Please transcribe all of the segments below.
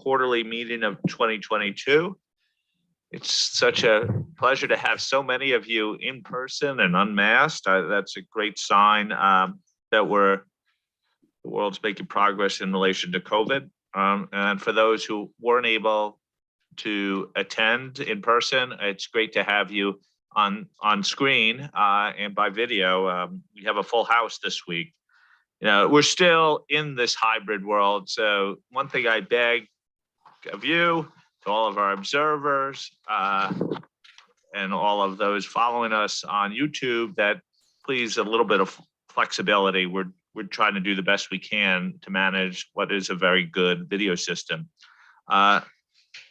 quarterly meeting of 2022. It's such a pleasure to have so many of you in person and unmasked. That's a great sign that the world's making progress in relation to COVID. And for those who weren't able to attend in person, it's great to have you on screen and by video. We have a full house this week. We're still in this hybrid world. So one thing I beg of you, to all of our observers and all of those following us on YouTube, that please a little bit of flexibility. We're trying to do the best we can to manage what is a very good video system.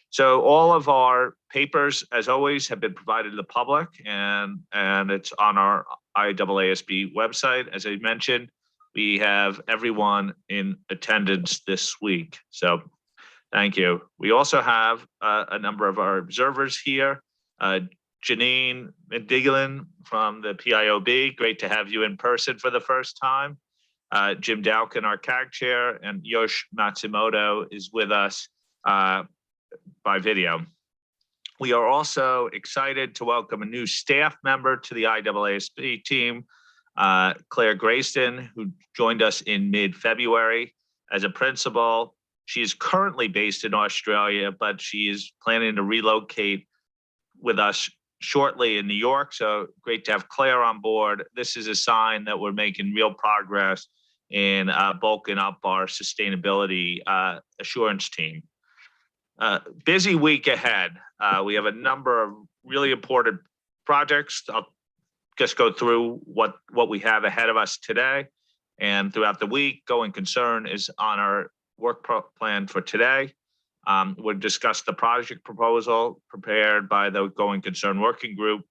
So all of our papers, as always, have been provided to the public, and it's on our IAASB website. As I mentioned, we have everyone in attendance this week. So thank you. We also have a number of our observers here. Janine Diglin from the PIOB, great to have you in person for the first time. Jim Dowkin, our CAG chair, and Yosh Matsumoto is with us by video. We are also excited to welcome a new staff member to the IAASB team, Claire Grayston, who joined us in mid-February as a principal. She is currently based in Australia, but she is planning to relocate with us shortly in New York. So great to have Claire on board. This is a sign that we're making real progress in bulking up our sustainability assurance team. Busy week ahead. We have a number of really important projects. I'll just go through what we have ahead of us today and throughout the week. Going concern is on our work plan for today. We'll discuss the project proposal prepared by the Going Concern Working Group,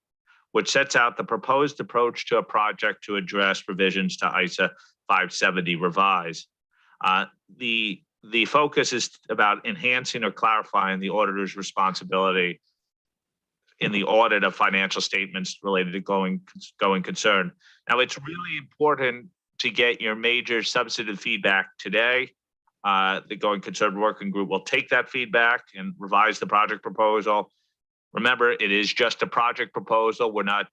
which sets out the proposed approach to a project to address revisions to ISA 570 revise. The focus is about enhancing or clarifying the auditor's responsibility in the audit of financial statements related to going concern. Now, it's really important to get your major substantive feedback today. The Going Concern Working Group will take that feedback and revise the project proposal. Remember, it is just a project proposal. We're not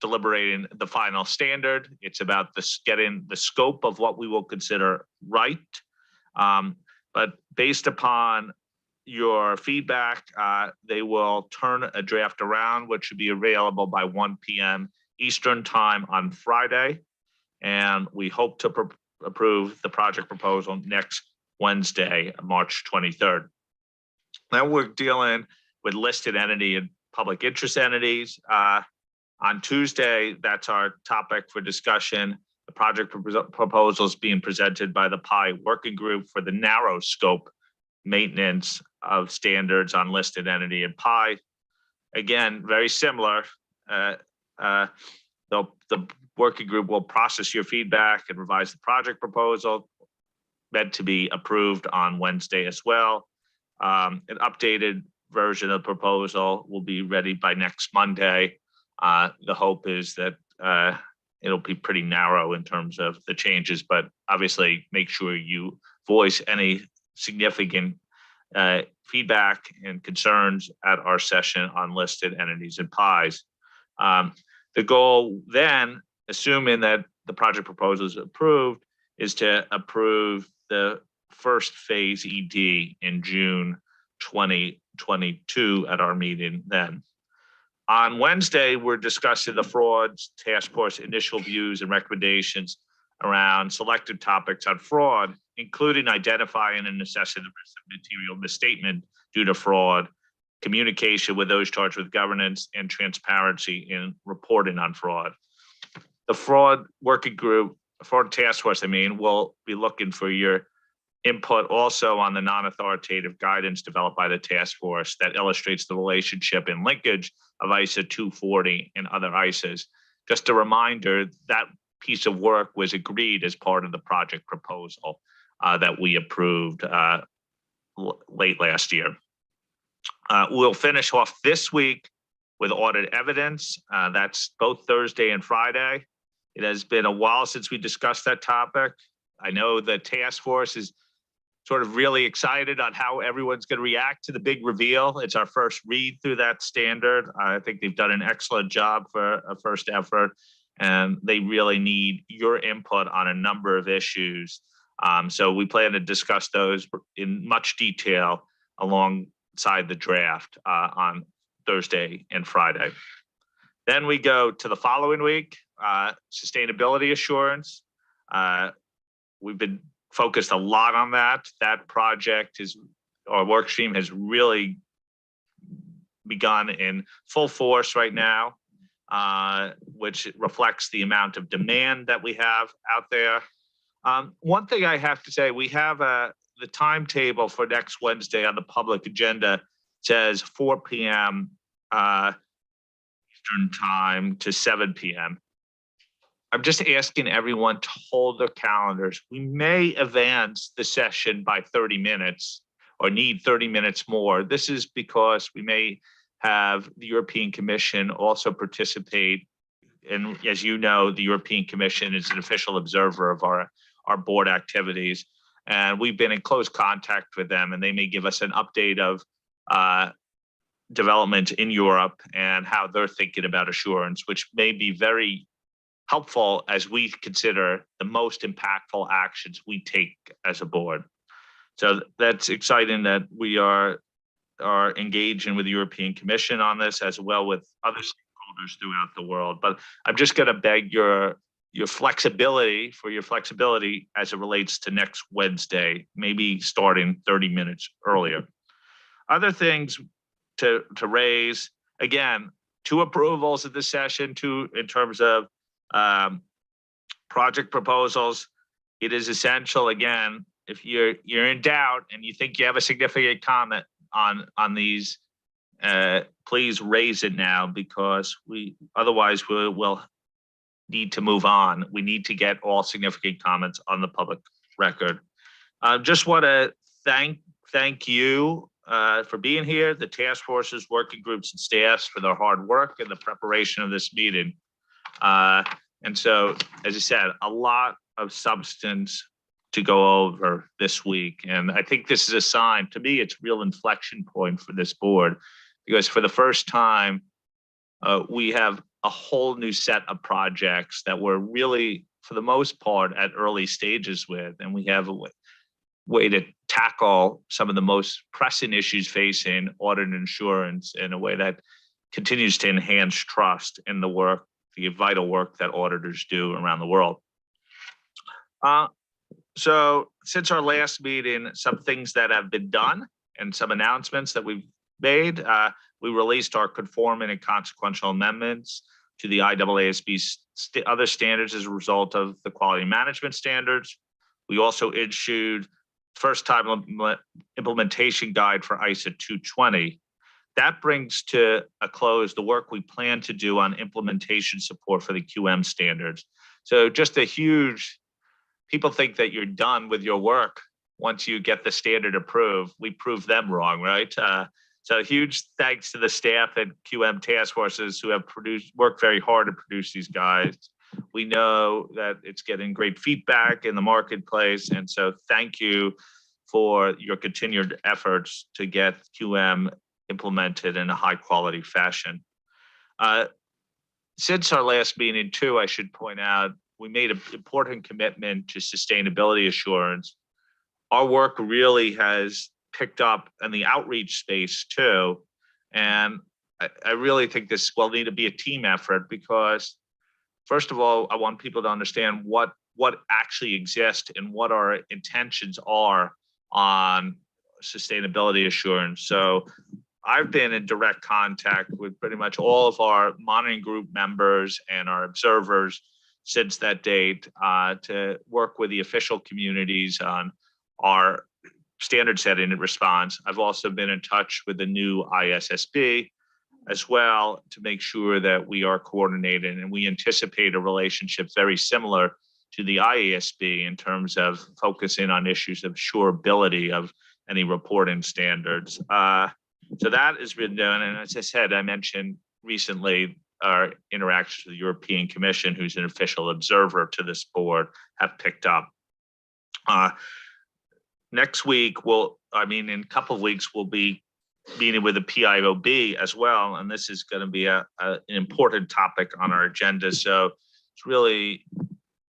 deliberating the final standard. It's about getting the scope of what we will consider right. But based upon your feedback, they will turn a draft around, which should be available by 1 p.m. Eastern time on Friday. And we hope to approve the project proposal next Wednesday, March 23rd. Now we're dealing with listed entity and public interest entities. On Tuesday, that's our topic for discussion. The project proposal is being presented by the PI Working Group for the narrow scope maintenance of standards on listed entity and PI. Again, very similar. The working group will process your feedback and revise the project proposal, meant to be approved on Wednesday as well. An updated version of the proposal will be ready by next Monday. The hope is that it'll be pretty narrow in terms of the changes, but obviously make sure you voice any significant feedback and concerns at our session on listed entities and PIs. The goal then, assuming that the project proposal is approved, is to approve the first phase ED in June 2022 at our meeting then. On Wednesday, we're discussing the Frauds Task Force initial views and recommendations around selected topics on fraud, including identifying and assessing the risk of material misstatement due to fraud, communication with those charged with governance, and transparency in reporting on fraud. The Fraud Working Group, Fraud Task Force, will be looking for your input also on the non-authoritative guidance developed by the task force that illustrates the relationship and linkage of ISA 240 and other ISAs. Just a reminder, that piece of work was agreed as part of the project proposal that we approved late last year. We'll finish off this week with audit evidence. That's both Thursday and Friday. It has been a while since we discussed that topic. I know the task force is sort of really excited on how everyone's going to react to the big reveal. It's our first read through that standard. I think they've done an excellent job for a first effort, and they really need your input on a number of issues. So we plan to discuss those in much detail alongside the draft on Thursday and Friday. Then we go to the following week, sustainability assurance. We've been focused a lot on that. That project our work stream has really begun in full force right now, which reflects the amount of demand that we have out there. One thing I have to say, we have the timetable for next Wednesday on the public agenda says 4 p.m. Eastern time to 7 p.m. I'm just asking everyone to hold their calendars. We may advance the session by 30 minutes or need 30 minutes more. This is because we may have the European Commission also participate. And as you know, the European Commission is an official observer of our board activities. And we've been in close contact with them, and they may give us an update of development in Europe and how they're thinking about assurance, which may be very helpful as we consider the most impactful actions we take as a board. So that's exciting that we are engaging with the European Commission on this, as well with other stakeholders throughout the world. But I'm just going to beg your flexibility as it relates to next Wednesday, maybe starting 30 minutes earlier. Other things to raise, again, 2 approvals of this session, 2 in terms of project proposals. It is essential, again, if you're in doubt and you think you have a significant comment on these, please raise it now, because otherwise we'll need to move on. We need to get all significant comments on the public record. Just want to thank you for being here, the task forces, working groups, and staffs for their hard work and the preparation of this meeting. And so, as I said, a lot of substance to go over this week. And I think this is a sign, to me, it's a real inflection point for this board, because for the first time, we have a whole new set of projects that we're really, for the most part, at early stages with. And we have a way to tackle some of the most pressing issues facing audit and insurance in a way that continues to enhance trust in the work, the vital work that auditors do around the world. So since our last meeting, some things that have been done and some announcements that we've made, we released our conforming and consequential amendments to the IAASB other standards as a result of the quality management standards. We also issued first time implementation guide for ISA 220. That brings to a close the work we plan to do on implementation support for the QM standards. So just a huge, people think that you're done with your work once you get the standard approved. We prove them wrong, right? So huge thanks to the staff and QM task forces who have worked very hard to produce these guides. We know that it's getting great feedback in the marketplace. And so thank you for your continued efforts to get QM implemented in a high quality fashion. Since our last meeting too, I should point out, we made an important commitment to sustainability assurance. Our work really has picked up in the outreach space too. And I really think this will need to be a team effort, because first of all, I want people to understand what actually exists and what our intentions are on sustainability assurance. So I've been in direct contact with pretty much all of our monitoring group members and our observers since that date to work with the official communities on our standard setting and response. I've also been in touch with the new IASB as well to make sure that we are coordinated, and we anticipate a relationship very similar to the IASB in terms of focusing on issues of surability of any reporting standards. So that has been done. And as I said, I mentioned recently our interactions with the European Commission, who's an official observer to this board, have picked up. next week, in a couple of weeks, we'll be meeting with the PIOB as well. And this is going to be an important topic on our agenda. So it's really,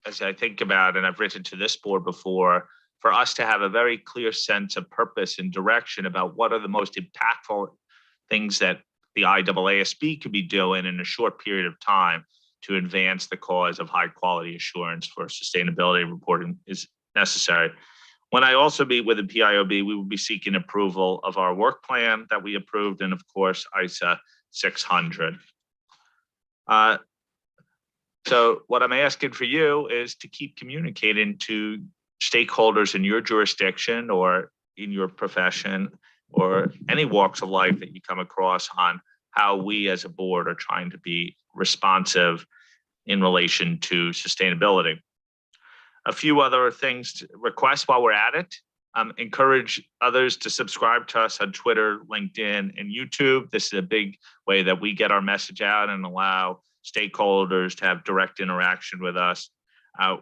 as I think about, and I've written to this board before, for us to have a very clear sense of purpose and direction about what are the most impactful things that the IAASB could be doing in a short period of time to advance the cause of high quality assurance for sustainability reporting is necessary. When I also meet with the PIOB, we will be seeking approval of our work plan that we approved, and of course, ISA 600. So what I'm asking for you is to keep communicating to stakeholders in your jurisdiction or in your profession or any walks of life that you come across on how we as a board are trying to be responsive in relation to sustainability. A few other things to request while we're at it. Encourage others to subscribe to us on Twitter, LinkedIn, and YouTube. This is a big way that we get our message out and allow stakeholders to have direct interaction with us.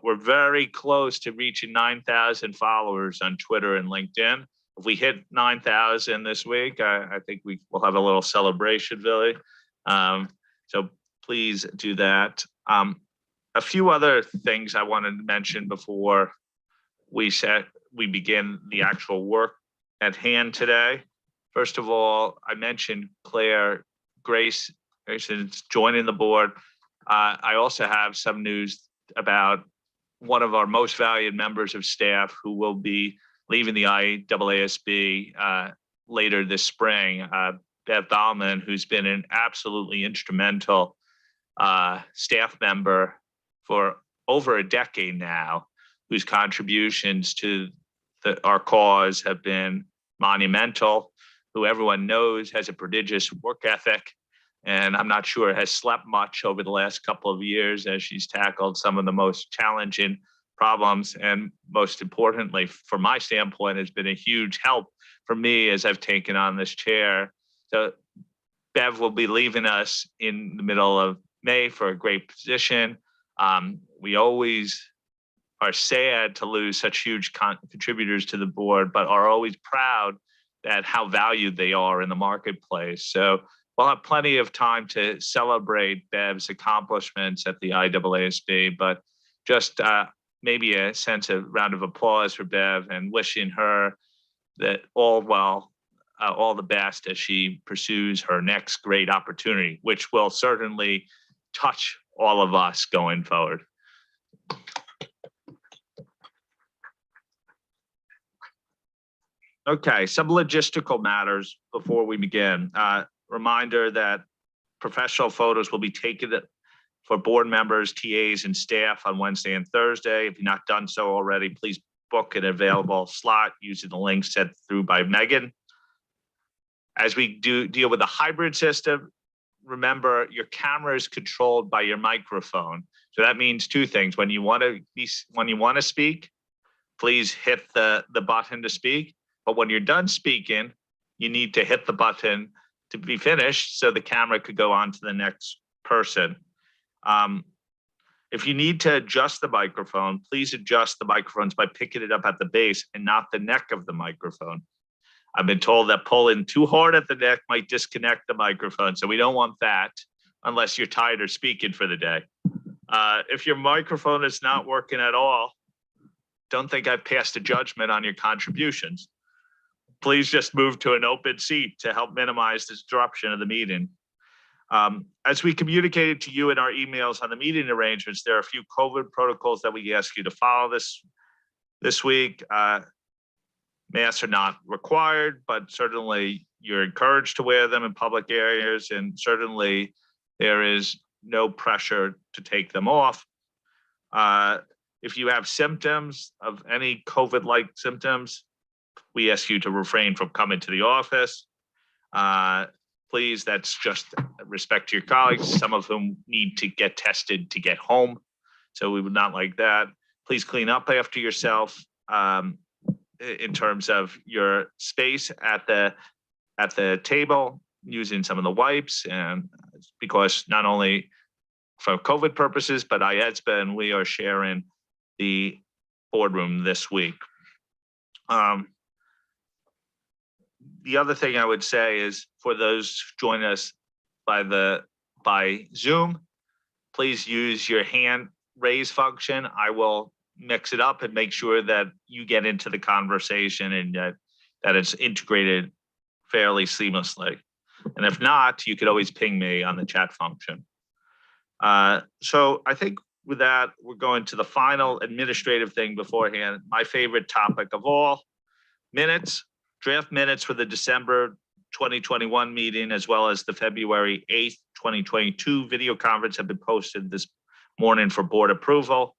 We're very close to reaching 9,000 followers on Twitter and LinkedIn. If we hit 9,000 this week, I think we will have a little celebration, Billy. So please do that. A few other things I wanted to mention before we begin the actual work at hand today. First of all, I mentioned Claire Grace is joining the board. I also have some news about one of our most valued members of staff who will be leaving the IAASB later this spring, Bev Bauman, who's been an absolutely instrumental staff member for over a decade now, whose contributions to our cause have been monumental, who everyone knows has a prodigious work ethic, and I'm not sure has slept much over the last couple of years as she's tackled some of the most challenging problems. And most importantly, from my standpoint, has been a huge help for me as I've taken on this chair. So Bev will be leaving us in the middle of May for a great position. We always are sad to lose such huge contributors to the board, but are always proud at how valued they are in the marketplace. So we'll have plenty of time to celebrate Bev's accomplishments at the IAASB, but just maybe a sense of round of applause for Bev and wishing her that all the best as she pursues her next great opportunity, which will certainly touch all of us going forward. Okay, some logistical matters before we begin. Reminder that professional photos will be taken for board members, TAs, and staff on Wednesday and Thursday. If you've not done so already, please book an available slot using the link sent through by Megan. As we deal with the hybrid system, remember your camera is controlled by your microphone. So that means two things. When you want to speak, please hit the button to speak. But when you're done speaking, you need to hit the button to be finished so the camera could go on to the next person. If you need to adjust the microphone, please adjust the microphones by picking it up at the base and not the neck of the microphone. I've been told that pulling too hard at the neck might disconnect the microphone, so we don't want that unless you're tired of speaking for the day. If your microphone is not working at all, don't think I've passed a judgment on your contributions. Please just move to an open seat to help minimize the disruption of the meeting. As we communicated to you in our emails on the meeting arrangements, there are a few Covert protocols that we ask you to follow this week. Masks are not required, but certainly you're encouraged to wear them in public areas, and certainly there is no pressure to take them off. If you have symptoms of any COVID-like symptoms, we ask you to refrain from coming to the office. Please, that's just respect to your colleagues, some of whom need to get tested to get home. So we would not like that. Please clean up after yourself in terms of your space at the table, using some of the wipes, and because not only for COVID purposes, but Iasb and we are sharing the boardroom this week. The other thing I would say is for those joining us by Zoom, please use your hand raise function. I will mix it up and make sure that you get into the conversation and that it's integrated fairly seamlessly. And if not, you could always ping me on the chat function. So I think with that, we're going to the final administrative thing beforehand. My favorite topic of all, minutes, draft minutes for the December 2021 meeting, as well as the February 8th, 2022 video conference have been posted this morning for board approval.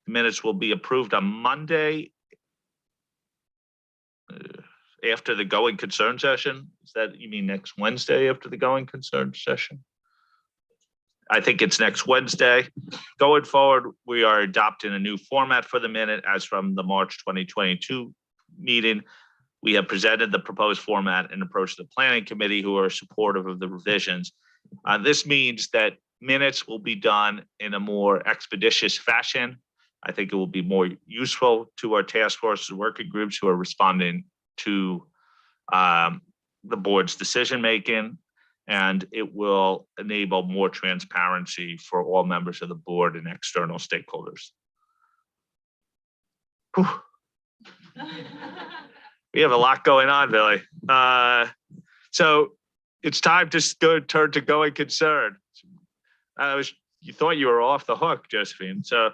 The minutes will be approved on Monday after the going concern session. Is that, you mean next Wednesday after the going concern session? I think it's next Wednesday. Going forward, we are adopting a new format for the minute as from the March 2022 meeting. We have presented the proposed format and approached the planning committee, who are supportive of the revisions. This means that minutes will be done in a more expeditious fashion. I think it will be more useful to our task forces and working groups who are responding to the board's decision making, and it will enable more transparency for all members of the board and external stakeholders. We have a lot going on, Billy. So it's time to turn to going concern. You thought you were off the hook, Josephine. So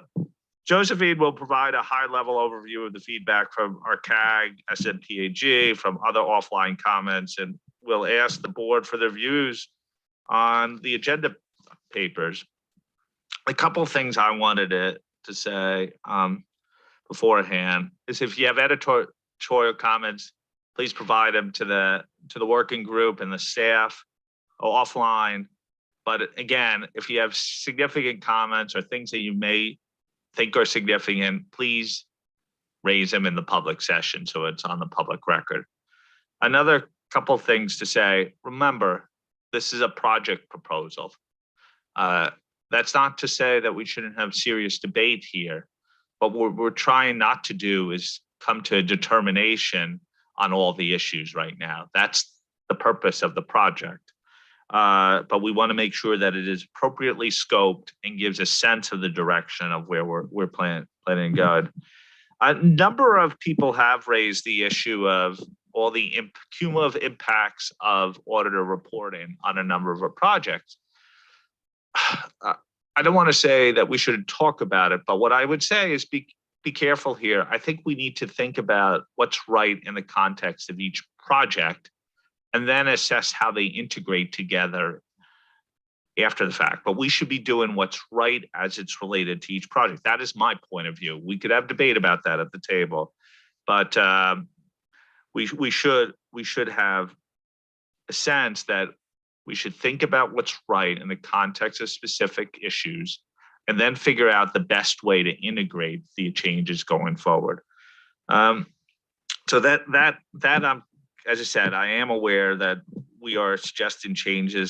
Josephine will provide a high-level overview of the feedback from our CAG, SNPAG, from other offline comments, and we'll ask the board for their views on the agenda papers. A couple of things I wanted to say beforehand is, if you have editorial comments, please provide them to the working group and the staff offline. But again, if you have significant comments or things that you may think are significant, please raise them in the public session so it's on the public record. Another couple things to say: remember, this is a project proposal. That's not to say that we shouldn't have serious debate here, but what we're trying not to do is come to a determination on all the issues right now. That's the purpose of the project. But we want to make sure that it is appropriately scoped and gives a sense of the direction of where we're planning to go. A number of people have raised the issue of all the cumulative impacts of auditor reporting on a number of our projects. I don't want to say that we shouldn't talk about it, but what I would say is be careful here. I think we need to think about what's right in the context of each project and then assess how they integrate together after the fact. But we should be doing what's right as it's related to each project. That is my point of view. We could have debate about that at the table, but we should have a sense that we should think about what's right in the context of specific issues, and then figure out the best way to integrate the changes going forward. So that as I said, I am aware that we are suggesting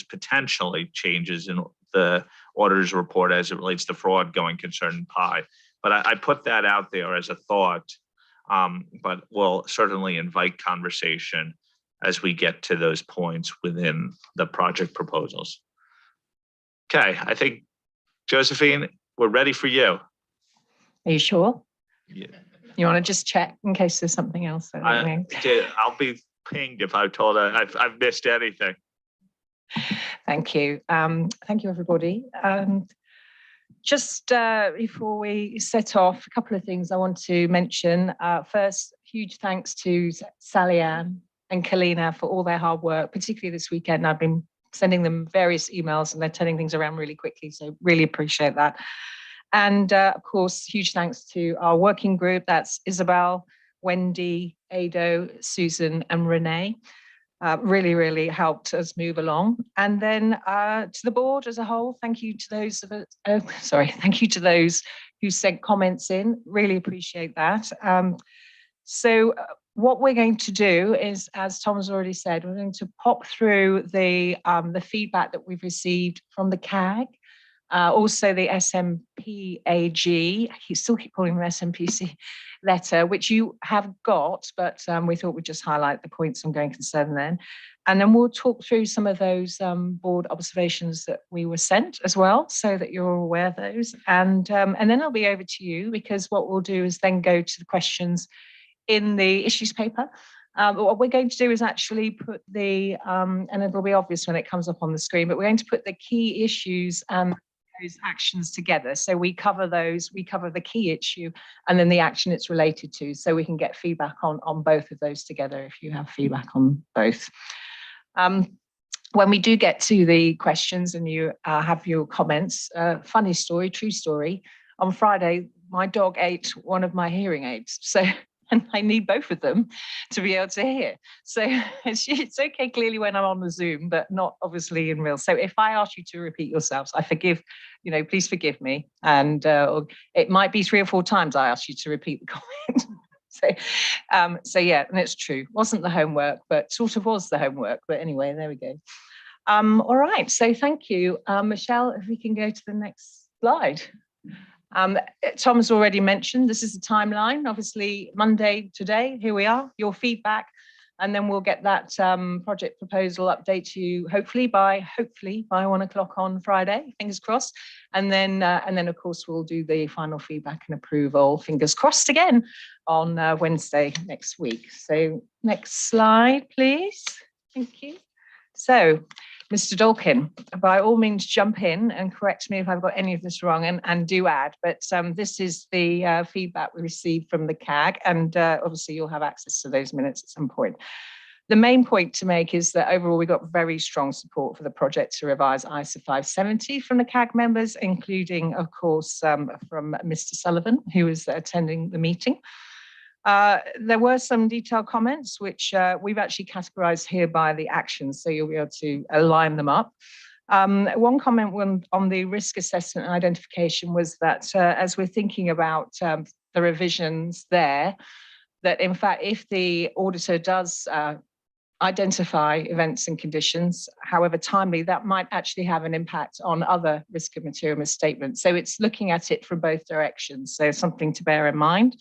potentially changes in the auditor's report as it relates to fraud, going concern, and PI. But I put that out there as a thought, but we'll certainly invite conversation as we get to those points within the project proposals. Okay, I think, Josephine, we're ready for you. Are you sure? Yeah. You want to just check in case there's something else? I'll be pinged if I've told her I've missed anything. Thank you. Thank you, everybody. Just before we set off, a couple of things I want to mention. First, huge thanks to Sally Ann and Kalina for all their hard work, particularly this weekend. I've been sending them various emails and they're turning things around really quickly, so really appreciate that. And of course, huge thanks to our working group. That's Isabel, Wendy, Ado, Susan, and Renee. Really, really helped us move along. And then to the board as a whole, thank you to those of us, thank you to those who sent comments in. Really appreciate that. So what we're going to do is, as Tom's already said, we're going to pop through the feedback that we've received from the CAG Also the SMPAG, I still keep calling them SMPC letter, which you have got, but we thought we'd just highlight the points on going concern then. And then we'll talk through some of those board observations that we were sent as well, so that you're aware of those. And then I'll be over to you, because what we'll do is then go to the questions in the issues paper. What we're going to do is actually put the, and it'll be obvious when it comes up on the screen, but we're going to put the key issues and those actions together. So we cover those, we cover the key issue and then the action it's related to, so we can get feedback on both of those together if you have feedback on both. When we do get to the questions and you have your comments, funny story, true story, on Friday, my dog ate one of my hearing aids. So, and I need both of them to be able to hear. So it's okay clearly when I'm on the Zoom, but not obviously in real. So if I ask you to repeat yourselves, I forgive, please forgive me. And it might be 3 or 4 times I ask you to repeat the comment. So yeah, and it's true. Wasn't the homework, but sort of was the homework. But anyway, there we go. All right, so thank you. Michelle, if we can go to the next slide. Tom's already mentioned, this is the timeline. Obviously, Monday today, here we are, your feedback, and then we'll get that project proposal update to you hopefully by 1 o'clock on Friday, fingers crossed. And then of course we'll do the final feedback and approval, fingers crossed again, on Wednesday next week. So next slide, please. Thank you. So, Mr. Dalkin, by all means jump in and correct me if I've got any of this wrong, and do add, but this is the feedback we received from the CAG, and obviously you'll have access to those minutes at some point. The main point to make is that overall we got very strong support for the project to revise ISA 570 from the CAG members, including of course from Mr. Sullivan, who was attending the meeting. There were some detailed comments, which we've actually categorized here by the actions, so you'll be able to align them up. One comment on the risk assessment and identification was that as we're thinking about the revisions there, that in fact, if the auditor does identify events and conditions, however timely, that might actually have an impact on other risk of material misstatements. So it's looking at it from both directions, so something to bear in mind.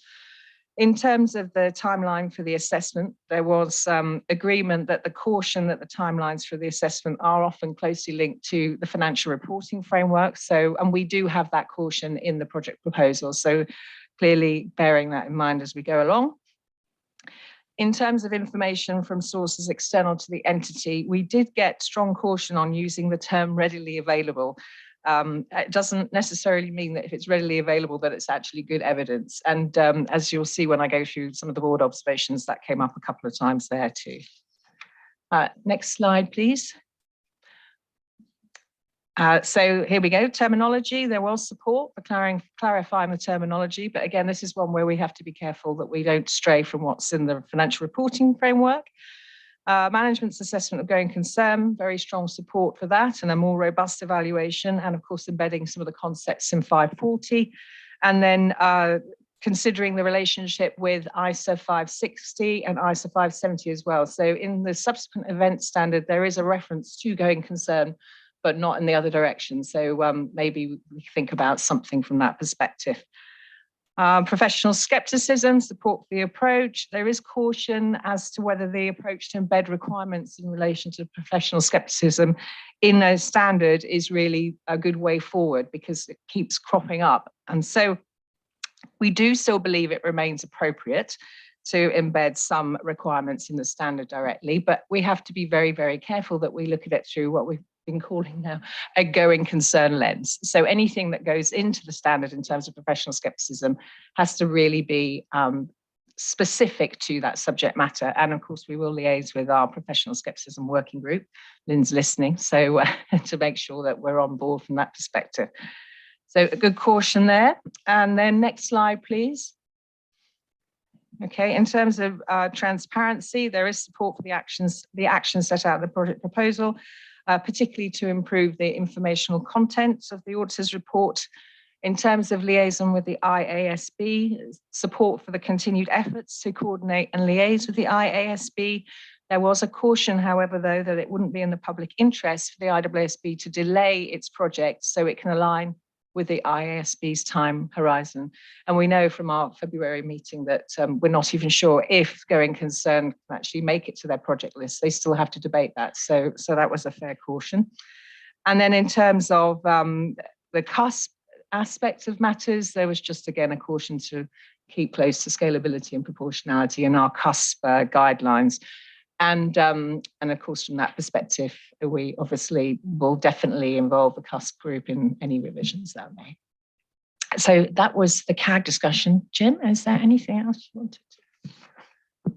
In terms of the timeline for the assessment, there was agreement that the caution that the timelines for the assessment are often closely linked to the financial reporting framework. So, and we do have that caution in the project proposal. So clearly bearing that in mind as we go along. In terms of information from sources external to the entity, we did get strong caution on using the term readily available. It doesn't necessarily mean that if it's readily available that it's actually good evidence. And as you'll see when I go through some of the board observations, that came up a couple of times there too. Next slide, please. So here we go, terminology. There was support for clarifying the terminology, but again, this is one where we have to be careful that we don't stray from what's in the financial reporting framework. Management's assessment of going concern, very strong support for that, and a more robust evaluation, and of course embedding some of the concepts in 540, and then considering the relationship with ISA 560 and ISA 570 as well. So in the subsequent event standard, there is a reference to going concern, but not in the other direction. So maybe we think about something from that perspective. Professional skepticism, support for the approach. There is caution as to whether the approach to embed requirements in relation to professional skepticism in a standard is really a good way forward, because it keeps cropping up. And so we do still believe it remains appropriate to embed some requirements in the standard directly, but we have to be very, very careful that we look at it through what we've been calling now a going concern lens. So anything that goes into the standard in terms of professional skepticism has to really be specific to that subject matter. And of course, we will liaise with our professional skepticism working group. Lynn's listening, so to make sure that we're on board from that perspective. So a good caution there. And then next slide, please. Okay, in terms of transparency, there is support for the actions set out in the project proposal, particularly to improve the informational content of the auditor's report. In terms of liaison with the IASB, support for the continued efforts to coordinate and liaise with the IASB, There was a caution, however, though, that it wouldn't be in the public interest for the IAASB to delay its project so it can align with the IASB's time horizon. And we know from our February meeting that we're not even sure if going concern can actually make it to their project list. They still have to debate that. So that was a fair caution. And then in terms of the cusp aspect of matters, there was just, again, a caution to keep close to scalability and proportionality in our cusp guidelines. And of course, from that perspective, we obviously will definitely involve the CUSP group in any revisions that may. So that was the CAG discussion. Jim, is there anything else you wanted to?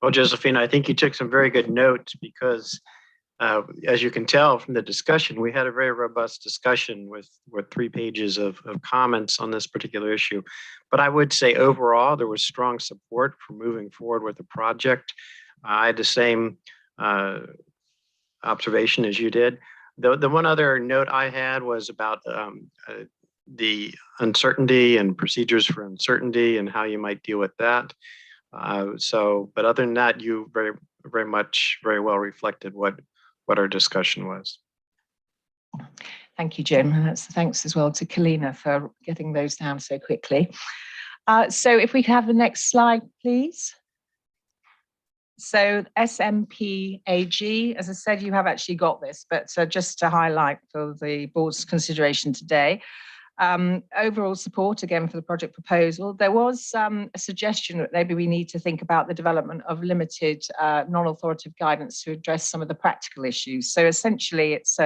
Well, Josephine, I think you took some very good notes because, as you can tell from the discussion, we had a very robust discussion with 3 pages of comments on this particular issue. But I would say overall, there was strong support for moving forward with the project. I had the same observation as you did. The one other note I had was about the uncertainty and procedures for uncertainty and how you might deal with that. But other than that, you very well reflected what our discussion was. Thank you, Jim. And thanks as well to Kalina for getting those down so quickly. So if we could have the next slide, please. So SMPAG, as I said, you have actually got this, but just to highlight for the board's consideration today, overall support again for the project proposal. There was a suggestion that maybe we need to think about the development of limited non-authoritative guidance to address some of the practical issues. So essentially it's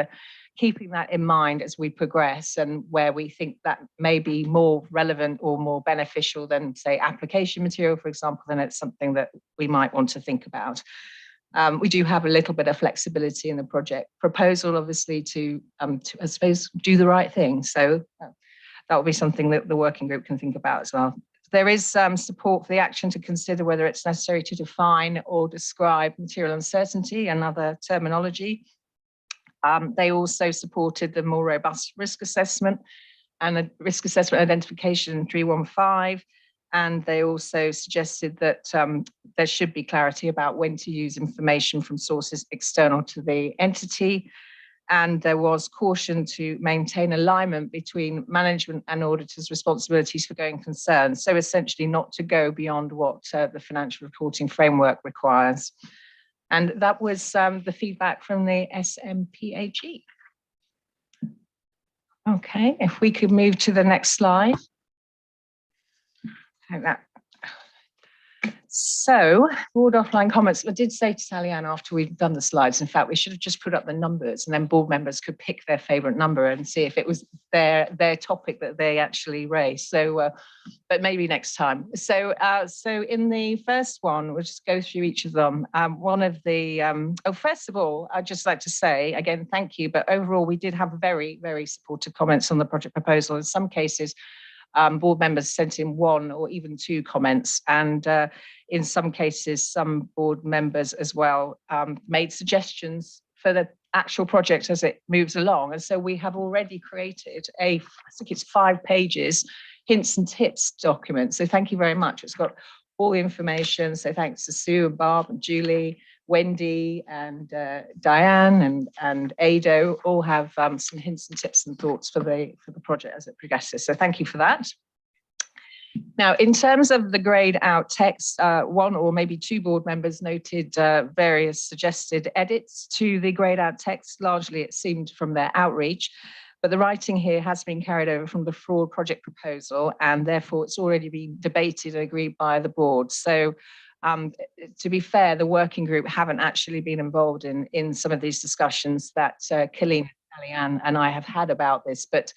keeping that in mind as we progress and where we think that may be more relevant or more beneficial than, say, application material, for example, then it's something that we might want to think about. We do have a little bit of flexibility in the project proposal, obviously, to I suppose, do the right thing. So that will be something that the working group can think about as well. There is support for the action to consider whether it's necessary to define or describe material uncertainty and other terminology. They also supported the more robust risk assessment and the risk assessment identification 315. And they also suggested that there should be clarity about when to use information from sources external to the entity. And there was caution to maintain alignment between management and auditors' responsibilities for going concern. So essentially not to go beyond what the financial reporting framework requires. And that was the feedback from the SMPAG. Okay, if we could move to the next slide. Like that. So, board offline comments. I did say to Sally-Ann after we've done the slides, in fact, we should have just put up the numbers and then board members could pick their favourite number and see if it was their topic that they actually raised. So, but maybe next time. So in the first one, we'll just go through each of them. One of the, first of all, I'd just like to say, again, thank you, but overall, we did have very, very supportive comments on the project proposal. In some cases, board members sent in 1 or even 2 comments, and in some cases, some board members as well made suggestions for the actual project as it moves along. And so we have already created I think it's 5 pages, hints and tips document. So thank you very much. It's got all the information. So thanks to Sue and Barb and Julie, Wendy and Diane and Ado all have some hints and tips and thoughts for the project as it progresses. So thank you for that. Now, in terms of the grayed out text, 1 or maybe 2 board members noted various suggested edits to the grayed out text. Largely, it seemed from their outreach, but the writing here has been carried over from the fraud project proposal, and therefore it's already been debated and agreed by the board. So to be fair, the working group haven't actually been involved in some of these discussions that Colleen, Sally-Ann and I have had about this, but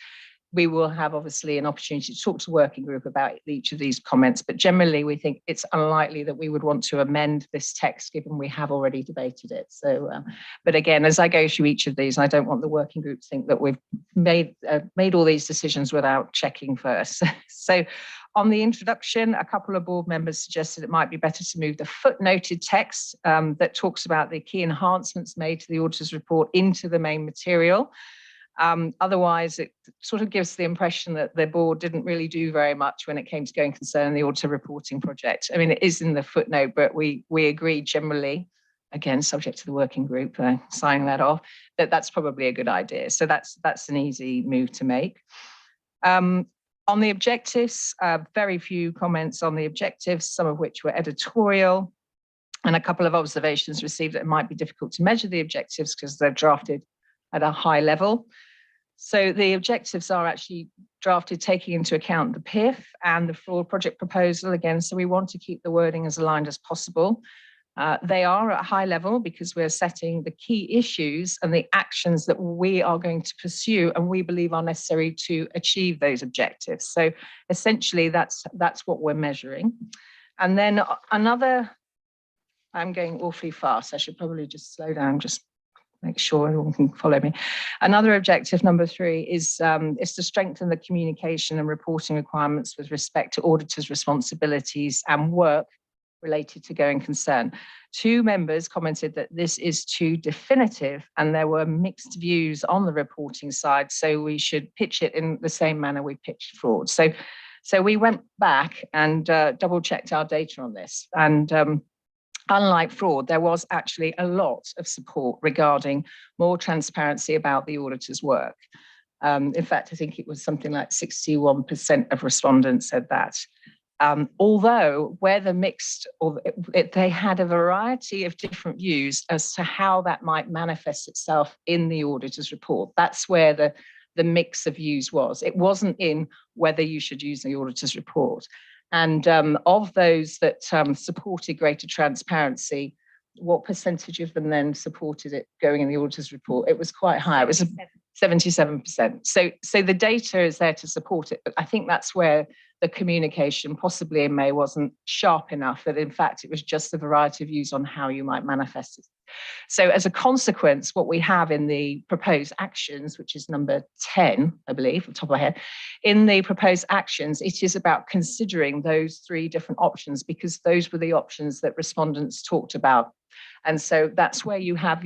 we will have obviously an opportunity to talk to the working group about each of these comments. But generally, we think it's unlikely that we would want to amend this text given we have already debated it. So, but again, as I go through each of these, I don't want the working group to think that we've made all these decisions without checking first. So on the introduction, a couple of board members suggested it might be better to move the footnoted text that talks about the key enhancements made to the auditor's report into the main material. Otherwise, it sort of gives the impression that the board didn't really do very much when it came to going concern the auditor reporting project. I mean, it is in the footnote, but we agreed generally, again, subject to the working group signing that off, that's probably a good idea. So that's an easy move to make. On the objectives, very few comments on the objectives, some of which were editorial, and a couple of observations received that it might be difficult to measure the objectives because they're drafted at a high level. So the objectives are actually drafted taking into account the PIF and the fraud project proposal again. So we want to keep the wording as aligned as possible. They are at a high level because we're setting the key issues and the actions that we are going to pursue and we believe are necessary to achieve those objectives. So essentially that's what we're measuring. And then another, I'm going awfully fast. I should probably just slow down, just make sure everyone can follow me. Another objective, number 3, is to strengthen the communication and reporting requirements with respect to auditors' responsibilities and work related to going concern. 2 members commented that this is too definitive and there were mixed views on the reporting side, so we should pitch it in the same manner we pitched fraud. So we went back and double-checked our data on this, and unlike fraud, there was actually a lot of support regarding more transparency about the auditor's work. In fact, I think it was something like 61% of respondents said that. Although where the mixed, or they had a variety of different views as to how that might manifest itself in the auditor's report. That's where the mix of views was. It wasn't in whether you should use the auditor's report. And of those that supported greater transparency, what percentage of them then supported it going in the auditor's report? It was quite high. It was 77%. So the data is there to support it, but I think that's where the communication, possibly in May, wasn't sharp enough, that in fact it was just a variety of views on how you might manifest it. So as a consequence, what we have in the proposed actions, which is number 10, I believe, off the top of my head, in the proposed actions, it is about considering those 3 different options because those were the options that respondents talked about. And so that's where you have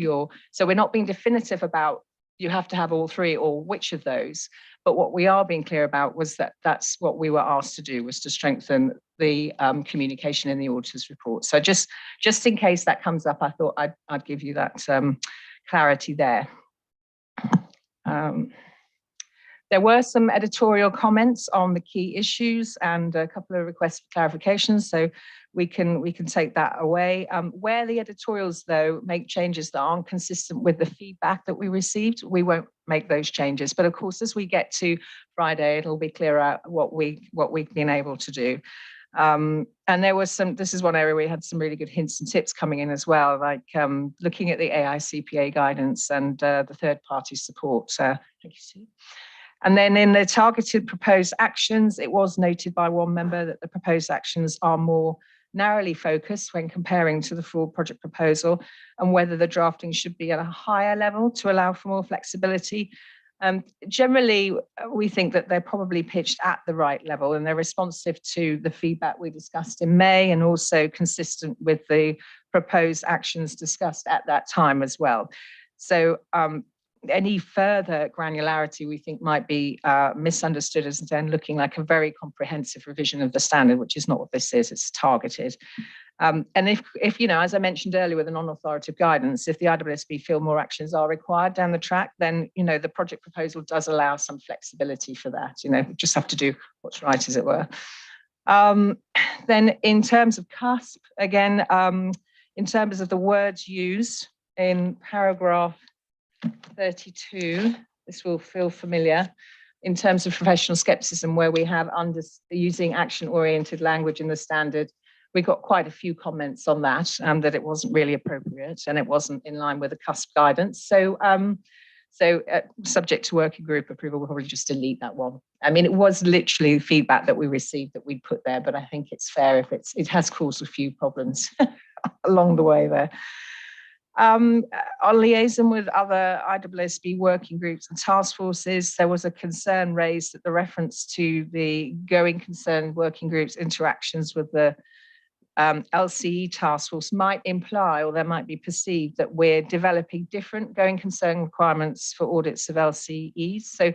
so we're not being definitive about you have to have all 3 or which of those, but what we are being clear about was that that's what we were asked to do, was to strengthen the communication in the auditor's report. So just in case that comes up, I thought I'd give you that clarity there. There were some editorial comments on the key issues and a couple of requests for clarifications, so we can take that away. Where the editorials, though, make changes that aren't consistent with the feedback that we received, we won't make those changes. But of course, as we get to Friday, it'll be clearer what we've been able to do. And there was this is one area we had some really good hints and tips coming in as well, like looking at the AICPA guidance and the third-party support. Thank you, Sue. And then in the targeted proposed actions, it was noted by one member that the proposed actions are more narrowly focused when comparing to the fraud project proposal and whether the drafting should be at a higher level to allow for more flexibility. Generally, we think that they're probably pitched at the right level and they're responsive to the feedback we discussed in May and also consistent with the proposed actions discussed at that time as well. So any further granularity we think might be misunderstood as then looking like a very comprehensive revision of the standard, which is not what this is, it's targeted. And if as I mentioned earlier with the non-authoritative guidance, if the IAASB feel more actions are required down the track, then, the project proposal does allow some flexibility for that. We just have to do what's right, as it were. Then in terms of CUSP, again, in terms of the words used in paragraph 32, this will feel familiar, in terms of professional skepticism, where we have using action-oriented language in the standard. We got quite a few comments on that, that it wasn't really appropriate and it wasn't in line with the CUSP guidance. So, subject to working group approval, we'll probably just delete that one. I mean, it was literally feedback that we received that we put there, but I think it's fair if it has caused a few problems along the way there. On liaison with other IAASB working groups and task forces, there was a concern raised that the reference to the going concern working groups interactions with the LCE task force might imply, or there might be perceived, that we're developing different going concern requirements for audits of LCEs. So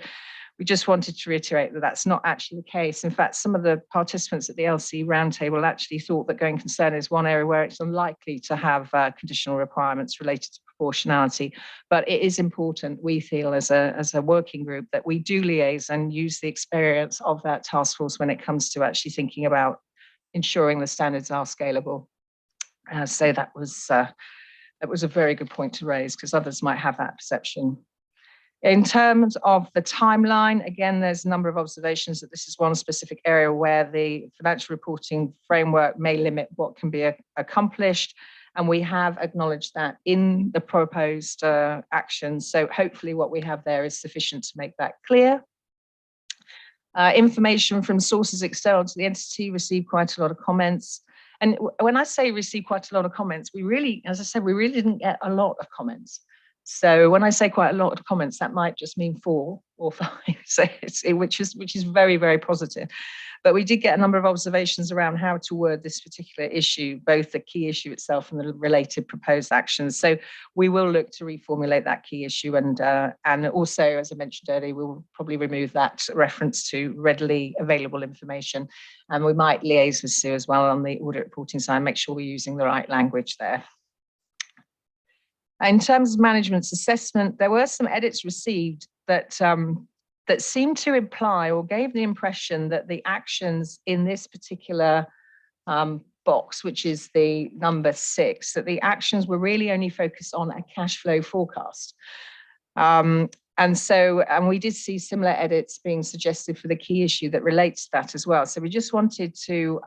we just wanted to reiterate that that's not actually the case. In fact, some of the participants at the LCE roundtable actually thought that going concern is one area where it's unlikely to have conditional requirements related to proportionality. But it is important, we feel, as a working group, that we do liaise and use the experience of that task force when it comes to actually thinking about ensuring the standards are scalable. So that was a very good point to raise, because others might have that perception. In terms of the timeline, again, there's a number of observations that this is one specific area where the financial reporting framework may limit what can be accomplished. And we have acknowledged that in the proposed actions. So hopefully what we have there is sufficient to make that clear. Information from sources external to the entity received quite a lot of comments. And when I say received quite a lot of comments, we really, as I said, we really didn't get a lot of comments. So when I say quite a lot of comments, that might just mean 4 or 5, so which is very, very positive. But we did get a number of observations around how to word this particular issue, both the key issue itself and the related proposed actions. So we will look to reformulate that key issue, and also, as I mentioned earlier, we'll probably remove that reference to readily available information, and we might liaise with Sue as well on the audit reporting side, make sure we're using the right language there. In terms of management's assessment, there were some edits received that seemed to imply or gave the impression that the actions in this particular box, which is the number 6, that the actions were really only focused on a cash flow forecast. And we did see similar edits being suggested for the key issue that relates to that as well. So we just wanted to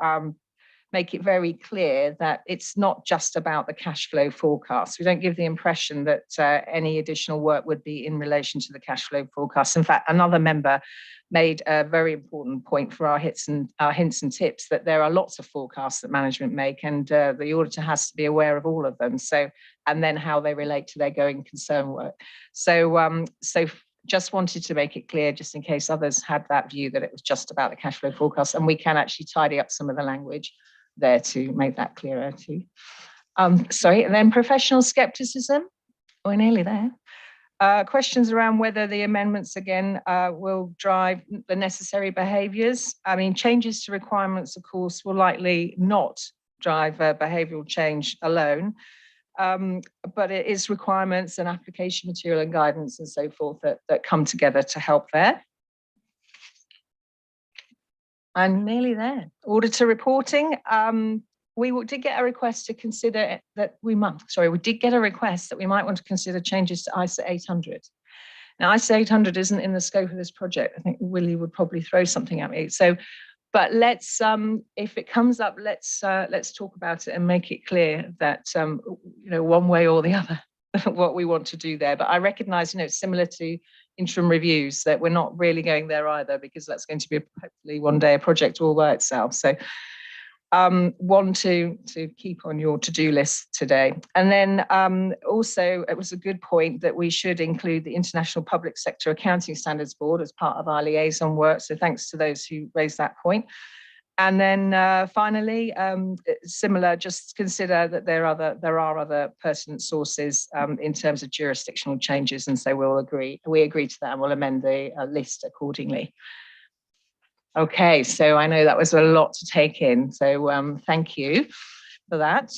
make it very clear that it's not just about the cash flow forecast. We don't give the impression that any additional work would be in relation to the cash flow forecast. In fact, another member made a very important point for our hints and tips, that there are lots of forecasts that management make, and the auditor has to be aware of all of them. So, and then how they relate to their going concern work. So, just wanted to make it clear, just in case others had that view, that it was just about the cash flow forecast, and we can actually tidy up some of the language there to make that clearer too. Sorry, and then professional skepticism. We're nearly there. Questions around whether the amendments again will drive the necessary behaviours. I mean, changes to requirements, of course, will likely not drive behavioural change alone, but it is requirements and application material and guidance and so forth that come together to help there. I'm nearly there. Auditor reporting. We did get a request to consider that we did get a request that we might want to consider changes to ISA 800. Now, ISA 800 isn't in the scope of this project. I think Willie would probably throw something at me. So, but let's, if it comes up, let's talk about it and make it clear that, one way or the other, what we want to do there. But I recognise, similar to interim reviews, that we're not really going there either, because that's going to be hopefully one day a project all by itself. So one to keep on your to-do list today. And then also, it was a good point that we should include the International Public Sector Accounting Standards Board as part of our liaison work. So thanks to those who raised that point. And then finally, similar, just consider that there are other pertinent sources in terms of jurisdictional changes, and so we agree to that, and we'll amend the list accordingly. Okay, so I know that was a lot to take in, so thank you for that.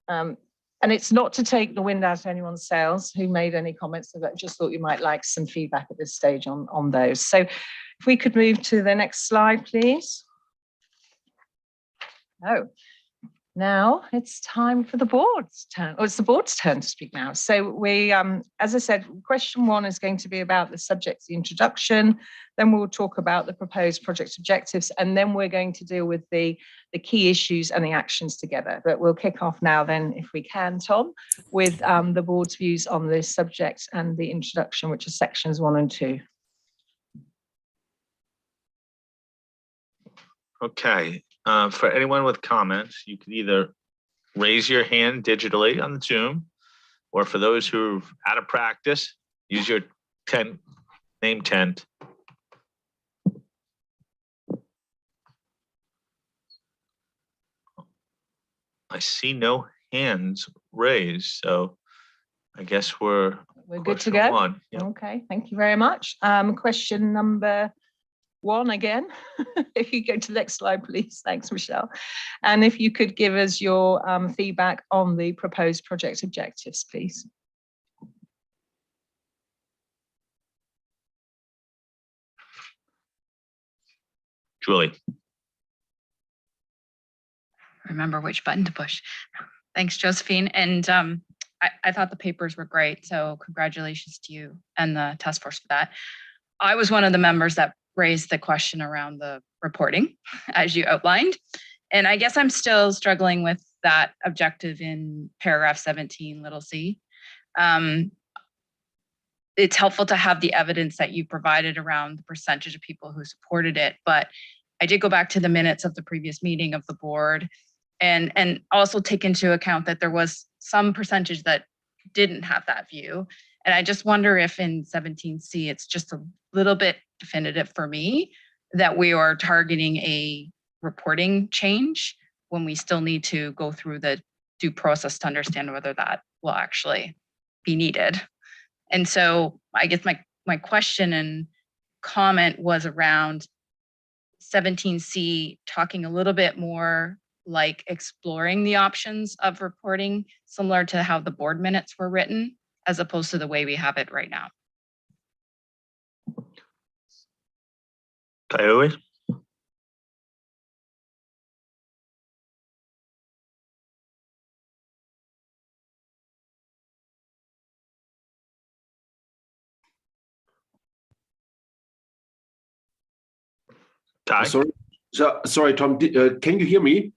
And it's not to take the wind out of anyone's sails who made any comments, so I just thought you might like some feedback at this stage on those. So if we could move to the next slide, please. Oh, now it's time for the board's turn, or it's the board's turn to speak now. So we, as I said, question 1 is going to be about the subject, the introduction. Then we'll talk about the proposed project objectives, and then we're going to deal with the key issues and the actions together. But we'll kick off now then, if we can, Tom, with the board's views on this subject and the introduction, which are sections 1 and 2. Okay. For anyone with comments, you can either raise your hand digitally on Zoom, or for those who are out of practice, use your name tent. I see no hands raised, so I guess we're good to question go. one. Yep. Okay, thank you very much. Question number 1 again. If you go to the next slide, please. Thanks, Michelle. And if you could give us your feedback on the proposed project objectives, please. Julie. Remember which button to push. Thanks, Josephine. And I thought the papers were great. So congratulations to you and the task force for that. I was one of the members that raised the question around the reporting, as you outlined. And I guess I'm still struggling with that objective in paragraph 17, little c. It's helpful to have the evidence that you provided around the percentage of people who supported it, but I did go back to the minutes of the previous meeting of the board and also take into account that there was some percentage that didn't have that view. And I just wonder if in 17C, it's just a little bit definitive for me that we are targeting a reporting change when we still need to go through the due process to understand whether that will actually be needed. And so I guess my question and comment was around 17C, talking a little bit more like exploring the options of reporting, similar to how the board minutes were written, as opposed to the way we have it right now. Coyote? Ty? Sorry, Tom. Can you hear me?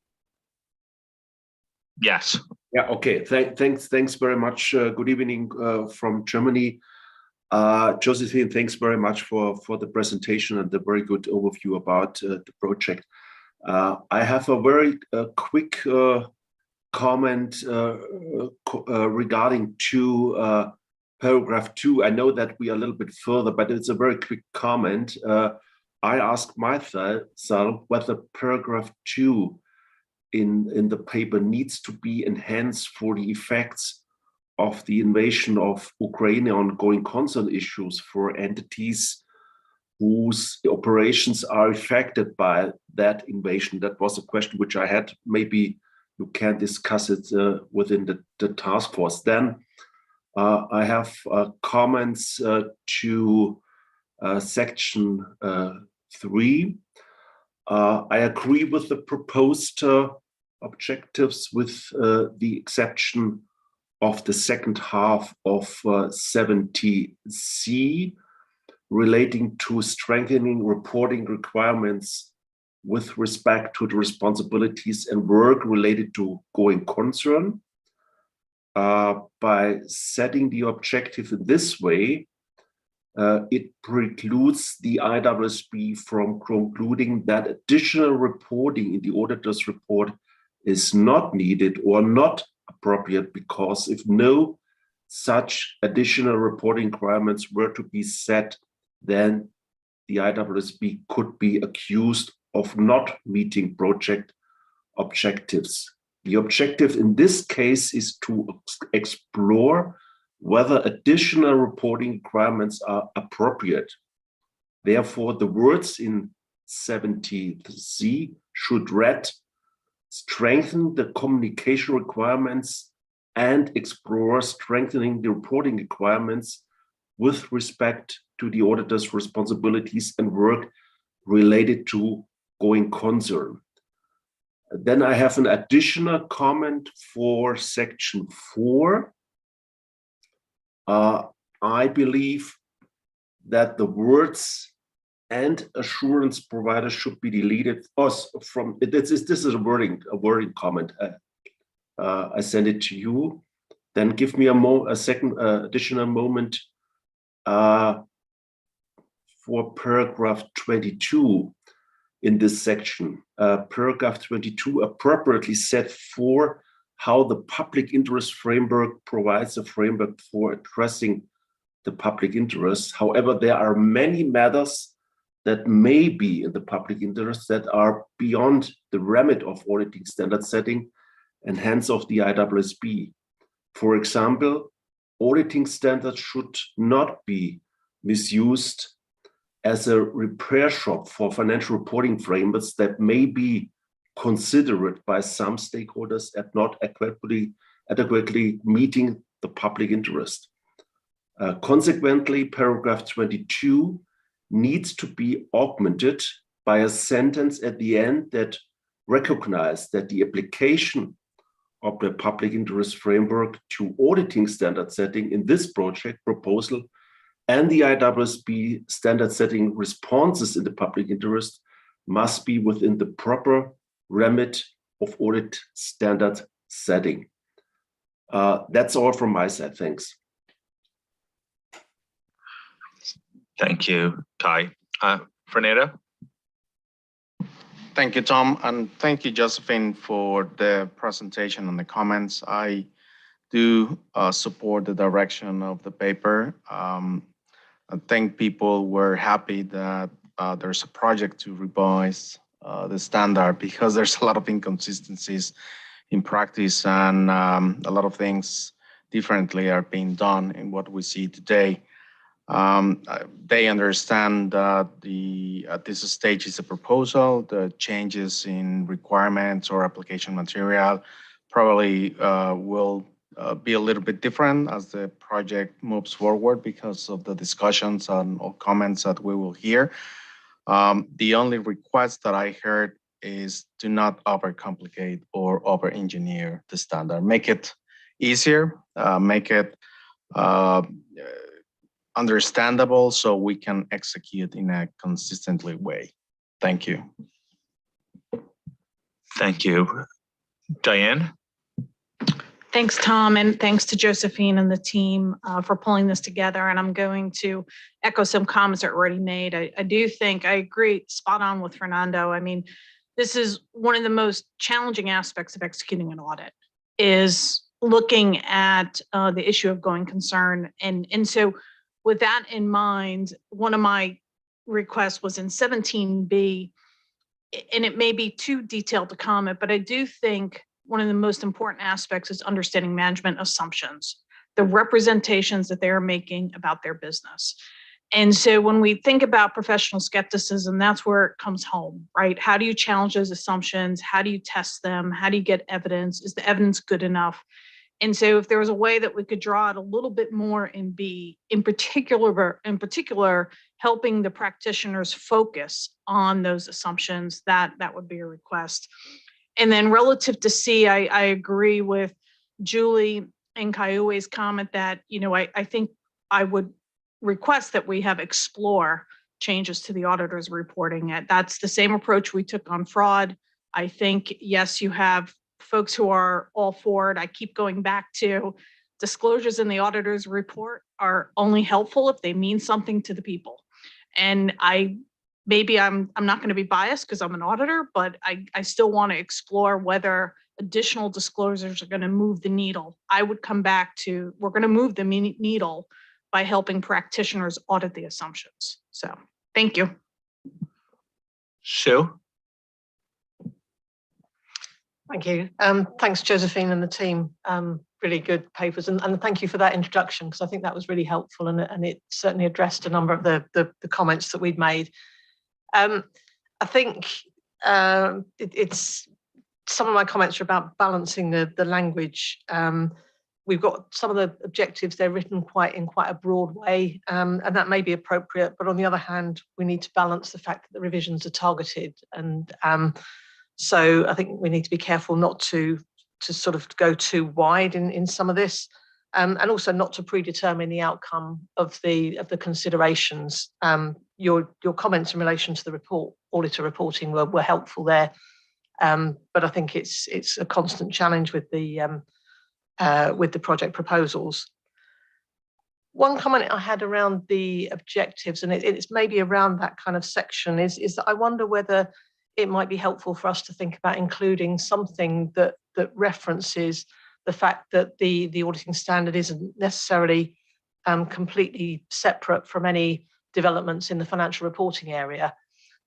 Yes. Yeah. Okay. Thanks very much. Good evening from Germany. Josephine, thanks very much for the presentation and the very good overview about the project. I have a very quick comment regarding paragraph 2. I know that we are a little bit further, but it's a very quick comment. I asked myself whether paragraph 2 in the paper needs to be enhanced for the effects of the invasion of Ukraine on going concern issues for entities whose operations are affected by that invasion. That was a question which I had. Maybe you can discuss it within the task force. Then I have comments to section 3. I agree with the proposed objectives with the exception of the second half of 70C relating to strengthening reporting requirements with respect to the responsibilities and work related to going concern. By setting the objective in this way, it precludes the IAASB from concluding that additional reporting in the auditor's report is not needed or not appropriate, because if no such additional reporting requirements were to be set, then the IAASB could be accused of not meeting project objectives. The objective in this case is to explore whether additional reporting requirements are appropriate. Therefore, the words in 70C should read, strengthen the communication requirements and explore strengthening the reporting requirements with respect to the auditor's responsibilities and work related to going concern. Then I have an additional comment for section 4. I believe that the words and assurance provider should be deleted from this is a wording comment. I send it to you. Then give me a second additional moment for paragraph 22 in this section. Paragraph 22 appropriately set for how the public interest framework provides a framework for addressing the public interest. However, there are many matters that may be in the public interest that are beyond the remit of auditing standard setting and hence of the IAASB. For example, auditing standards should not be misused as a repair shop for financial reporting frameworks that may be considered by some stakeholders as not adequately meeting the public interest. Consequently, paragraph 22 needs to be augmented by a sentence at the end that recognizes that the application of the public interest framework to auditing standard setting in this project proposal and the IAASB standard setting responses in the public interest must be within the proper remit of audit standard setting. That's all from my side. Thanks. Thank you, Kai. Fernando? Thank you, Tom, and thank you, Josephine, for the presentation and the comments. I do support the direction of the paper. I think people were happy that there's a project to revise the standard because there's a lot of inconsistencies in practice and a lot of things differently are being done in what we see today. They understand that at this stage is a proposal. The changes in requirements or application material probably will be a little bit different as the project moves forward because of the discussions and or comments that we will hear. The only request that I heard is do not overcomplicate or over-engineer the standard. Make it easier, make it understandable so we can execute in a consistently way. Thank you. Thank you. Diane? Thanks, Tom, and thanks to Josephine and the team for pulling this together. And I'm going to echo some comments that were already made. I do think I agree spot on with Fernando. I mean, this is one of the most challenging aspects of executing an audit is looking at the issue of going concern. And so with that in mind, one of my requests was in 17B, and it may be too detailed to comment, but I do think one of the most important aspects is understanding management assumptions, the representations that they're making about their business. And so when we think about professional skepticism, that's where it comes home, right? How do you challenge those assumptions? How do you test them? How do you get evidence? Is the evidence good enough? And so if there was a way that we could draw it a little bit more in B, in particular, helping the practitioners focus on those assumptions, that would be a request. And then relative to C, I agree with Julie and Kaiue's comment that, you know, I think I would request that we have explore changes to the auditor's reporting. That's the same approach we took on fraud. I think, yes, you have folks who are all for it. I keep going back to disclosures in the auditor's report are only helpful if they mean something to the people. And maybe I'm not going to be biased because I'm an auditor, but I still want to explore whether additional disclosures are going to move the needle. I would come back to, we're going to move the needle by helping practitioners audit the assumptions. So thank you. Sue? Thank you. Thanks, Josephine and the team. Really good papers. And thank you for that introduction, because I think that was really helpful and it certainly addressed a number of the comments that we'd made. I think it's some of my comments are about balancing the language. We've got some of the objectives, they're written in quite a broad way, and that may be appropriate, but on the other hand, we need to balance the fact that the revisions are targeted. And so I think we need to be careful not to sort of go too wide in some of this, and also not to predetermine the outcome of the considerations. Your comments in relation to the auditor reporting were helpful there, but I think it's a constant challenge with the project proposals. One comment I had around the objectives, and it's maybe around that kind of section, is that I wonder whether it might be helpful for us to think about including something that references the fact that the auditing standard isn't necessarily completely separate from any developments in the financial reporting area,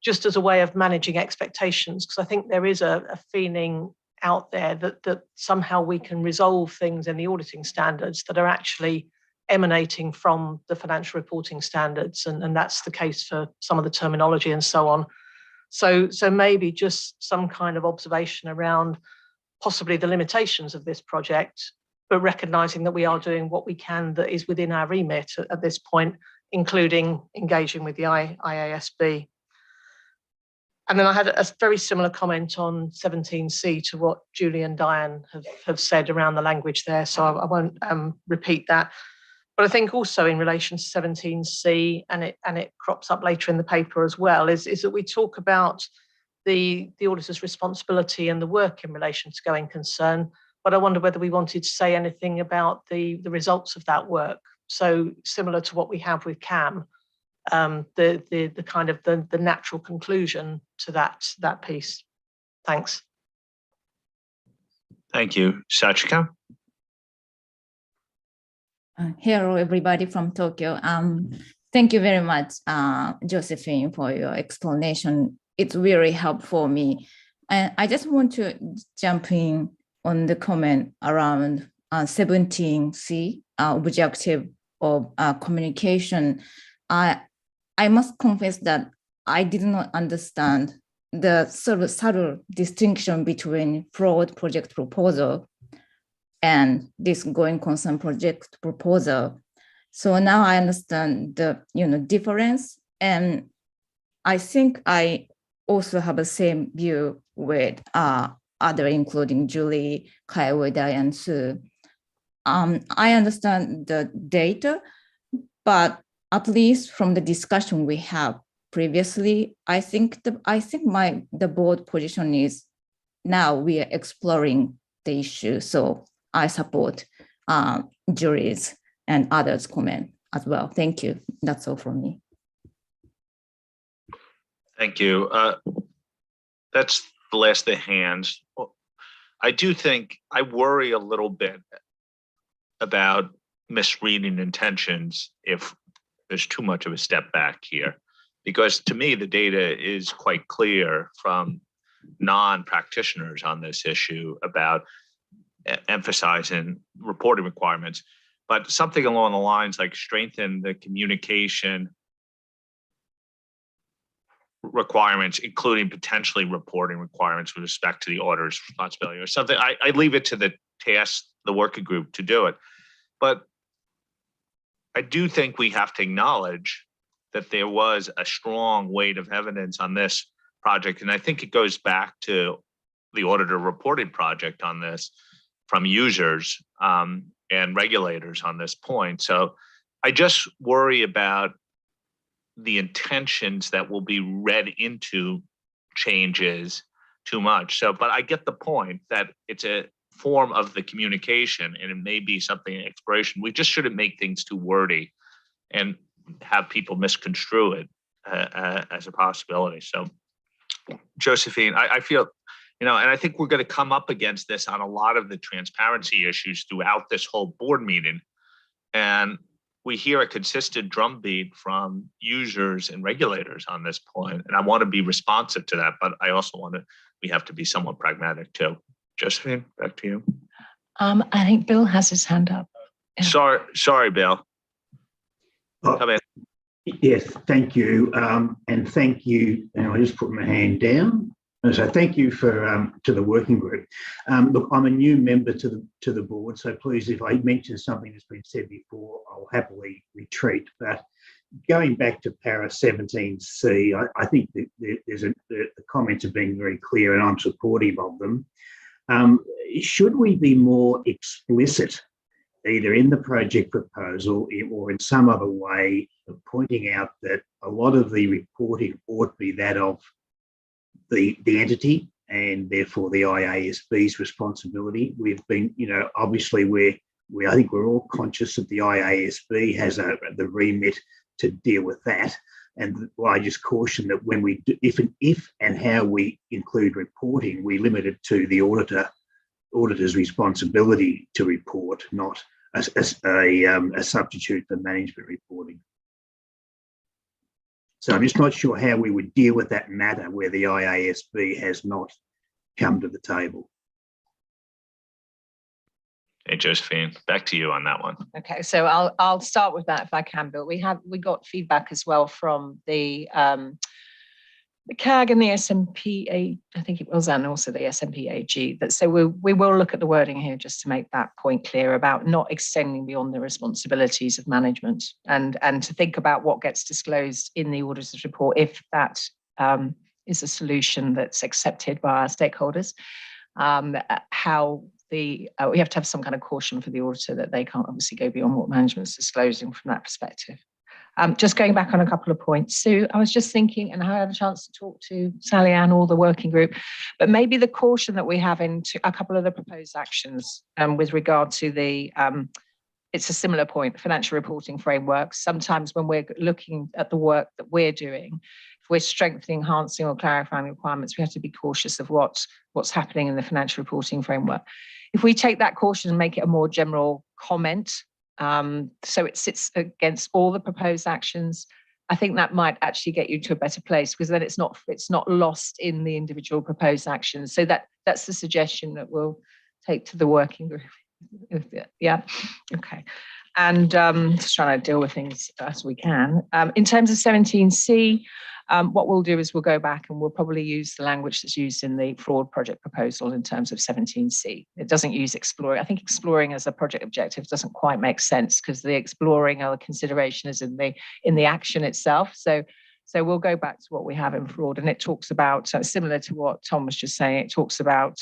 just as a way of managing expectations, because I think there is a feeling out there that somehow we can resolve things in the auditing standards that are actually emanating from the financial reporting standards, and that's the case for some of the terminology and so on. So maybe just some kind of observation around possibly the limitations of this project, but recognizing that we are doing what we can that is within our remit at this point, including engaging with the IASB. And then I had a very similar comment on 17C to what Julie and Diane have said around the language there, so I won't repeat that. But I think also in relation to 17C, and it crops up later in the paper as well, is that we talk about the auditor's responsibility and the work in relation to going concern, but I wonder whether we wanted to say anything about the results of that work. So similar to what we have with CAM, the kind of the natural conclusion to that piece. Thanks. Thank you. Sachika? Hello, everybody from Tokyo. Thank you very much, Josephine, for your explanation. It's really helpful me. And I just want to jump in on the comment around 17C, objective of communication. I must confess that I did not understand the sort of subtle distinction between fraud project proposal and this going concern project proposal. So now I understand the difference, and I think I also have the same view with other, including Julie, Kaiwe, and Sue. I understand the data, but at least from the discussion we have previously, I think the board position is now we are exploring the issue. So I support Julie's and others' comment as well. Thank you. That's all from me. Thank you. That's the last of the hands. I do think I worry a little bit about misreading intentions if there's too much of a step back here, because to me, the data is quite clear from non-practitioners on this issue about emphasizing reporting requirements, but something along the lines like strengthen the communication requirements, including potentially reporting requirements with respect to the auditor's responsibility or something. I leave it to the task, the working group to do it. But I do think we have to acknowledge that there was a strong weight of evidence on this project. And I think it goes back to the auditor reporting project on this from users and regulators on this point. So I just worry about the intentions that will be read into changes too much. So, but I get the point that it's a form of the communication and it may be something in exploration. We just shouldn't make things too wordy and have people misconstrue it as a possibility. So Josephine, I feel, and I think we're going to come up against this on a lot of the transparency issues throughout this whole board meeting. And we hear a consistent drumbeat from users and regulators on this point. And I want to be responsive to that, but I also we have to be somewhat pragmatic too. Josephine, back to you. I think Bill has his hand up. Yeah. Sorry, Bill. Come in. Yes, thank you. And thank you. And I just put my hand down. And so thank you for to the working group. Look, I'm a new member to the board, so please, if I mention something that's been said before, I'll happily retreat. But going back to para 17C, I think that the comments have been very clear, and I'm supportive of them. Should we be more explicit, either in the project proposal or in some other way, of pointing out that a lot of the reporting ought to be that of the entity and therefore the IASB's responsibility? We've been, obviously I think we're all conscious that the IASB has the remit to deal with that. And I just caution that when we do, if and how we include reporting, we limit it to the auditor's responsibility to report, not a substitute for management reporting. So I'm just not sure how we would deal with that matter where the IASB has not come to the table. Okay, Josephine, back to you on that one. Okay, so I'll start with that if I can, Bill. We got feedback as well from the CAG and the SMPA, I think it was, and also the SMPAG. That so we will look at the wording here just to make that point clear about not extending beyond the responsibilities of management, and to think about what gets disclosed in the auditor's report if that is a solution that's accepted by our stakeholders. How we have to have some kind of caution for the auditor that they can't obviously go beyond what management's disclosing from that perspective. Just going back on a couple of points. Sue, I was just thinking, and I had a chance to talk to Sally Ann or the working group, but maybe the caution that we have into a couple of the proposed actions with regard to the, it's a similar point, financial reporting frameworks. Sometimes when we're looking at the work that we're doing, if we're strengthening, enhancing or clarifying requirements, we have to be cautious of what's happening in the financial reporting framework. If we take that caution and make it a more general comment, so it sits against all the proposed actions, I think that might actually get you to a better place, because then it's not lost in the individual proposed actions. So that's the suggestion that we'll take to the working group. Yeah, okay. And just trying to deal with things as we can. In terms of 17C, what we'll do is we'll go back and we'll probably use the language that's used in the fraud project proposal in terms of 17C. It doesn't use exploring. I think exploring as a project objective doesn't quite make sense, because the exploring or the consideration is in the action itself. So we'll go back to what we have in fraud, and it talks about, similar to what Tom was just saying, it talks about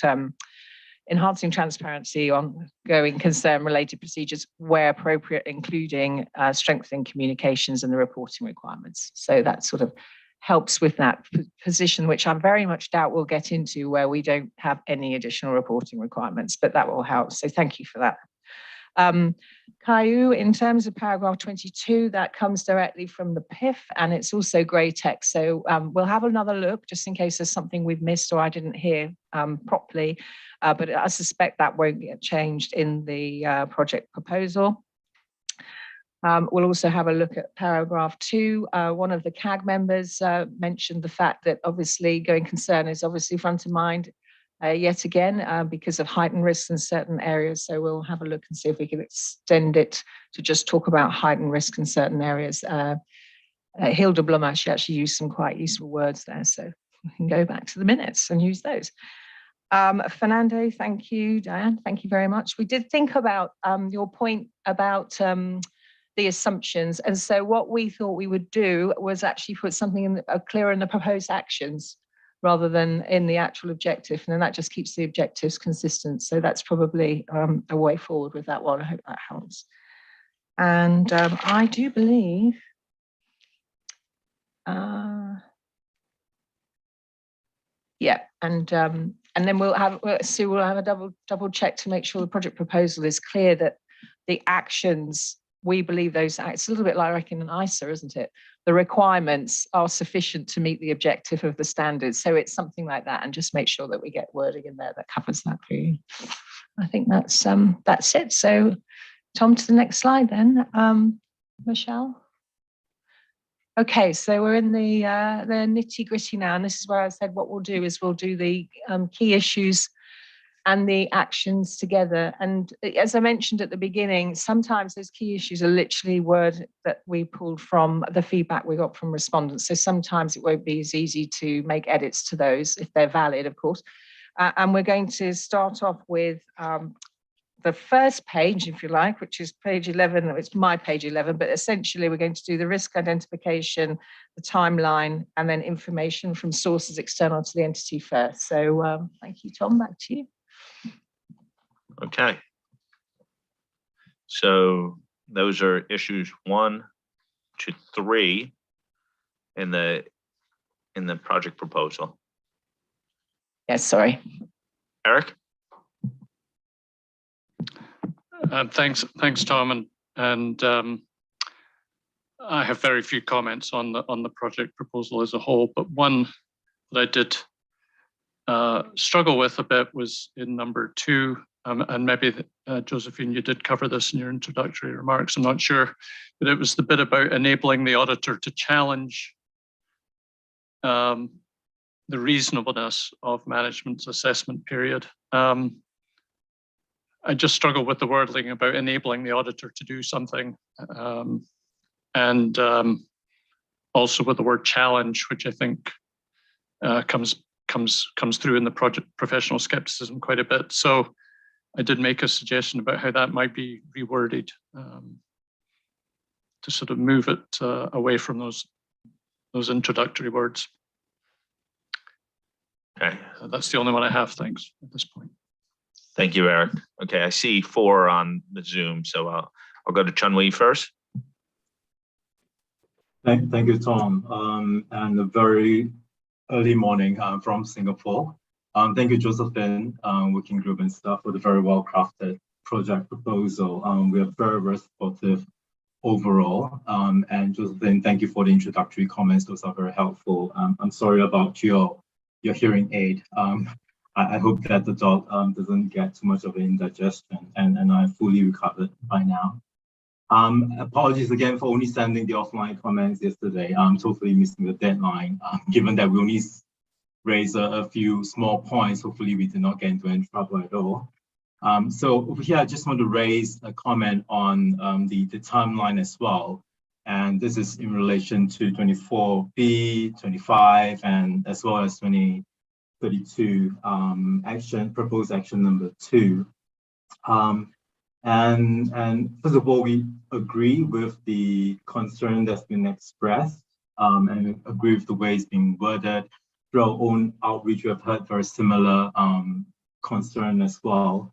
enhancing transparency, ongoing concern-related procedures where appropriate, including strengthening communications and the reporting requirements. So that sort of helps with that position, which I very much doubt we'll get into, where we don't have any additional reporting requirements, but that will help. So thank you for that. Caillou, in terms of paragraph 22, that comes directly from the PIF, and it's also grey text. So we'll have another look just in case there's something we've missed or I didn't hear properly, but I suspect that won't get changed in the project proposal. We'll also have a look at paragraph 2. One of the CAG members mentioned the fact that obviously going concern is obviously front of mind yet again because of heightened risks in certain areas. So we'll have a look and see if we can extend it to just talk about heightened risk in certain areas. Hilda Blummer, she actually used some quite useful words there. So we can go back to the minutes and use those. Fernando, thank you. Diane, thank you very much. We did think about your point about the assumptions. And so what we thought we would do was actually put something clear in the proposed actions rather than in the actual objective. And then that just keeps the objectives consistent. So that's probably a way forward with that one. I hope that helps. And I do believe, yeah, and then we'll have a double check to make sure the project proposal is clear that the actions, we believe those, it's a little bit like in an ISA, isn't it? The requirements are sufficient to meet the objective of the standards. So it's something like that, and just make sure that we get wording in there that covers that for you. I think that's it. So Tom, to the next slide then. Michelle. Okay, so we're in the nitty-gritty now, and this is where I said what we'll do is we'll do the key issues and the actions together. And as I mentioned at the beginning, sometimes those key issues are literally word that we pulled from the feedback we got from respondents. So sometimes it won't be as easy to make edits to those if they're valid, of course. And we're going to start off with the first page, if you like, which is page 11. It's my page 11, but essentially we're going to do the risk identification, the timeline, and then information from sources external to the entity first. So thank you, Tom, back to you. Okay. So those are issues 1 to 3 in the project proposal. Yes, sorry. Eric? Thanks, Tom, and I have very few comments on the project proposal as a whole, but one that I did struggle with a bit was in number 2, and maybe Josephine, you did cover this in your introductory remarks. I'm not sure, but it was the bit about enabling the auditor to challenge the reasonableness of management's assessment period. I just struggle with the wording about enabling the auditor to do something, and also with the word challenge, which I think comes through in the project professional skepticism quite a bit. So I did make a suggestion about how that might be reworded to sort of move it away from those introductory words. Okay. That's the only one I have. Thanks at this point. Thank you, Eric. Okay, I see 4 on the Zoom, so I'll go to Chun-Wei first. Thank you, Tom. And a very early morning from Singapore. Thank you, Josephine, working group and staff for the very well-crafted project proposal. We are very, very supportive overall. And Josephine, thank you for the introductory comments. Those are very helpful. I'm sorry about your hearing aid. I hope that the dog doesn't get too much of an indigestion, and I'm fully recovered by now. Apologies again for only sending the offline comments yesterday. I'm totally missing the deadline. Given that we only raised a few small points, hopefully we did not get into any trouble at all. So over here, I just want to raise a comment on the timeline as well. And this is in relation to 24B, 25, and as well as 2032 proposed action number 2. And first of all, we agree with the concern that's been expressed, and we agree with the way it's being worded. Through our own outreach, we have heard very similar concern as well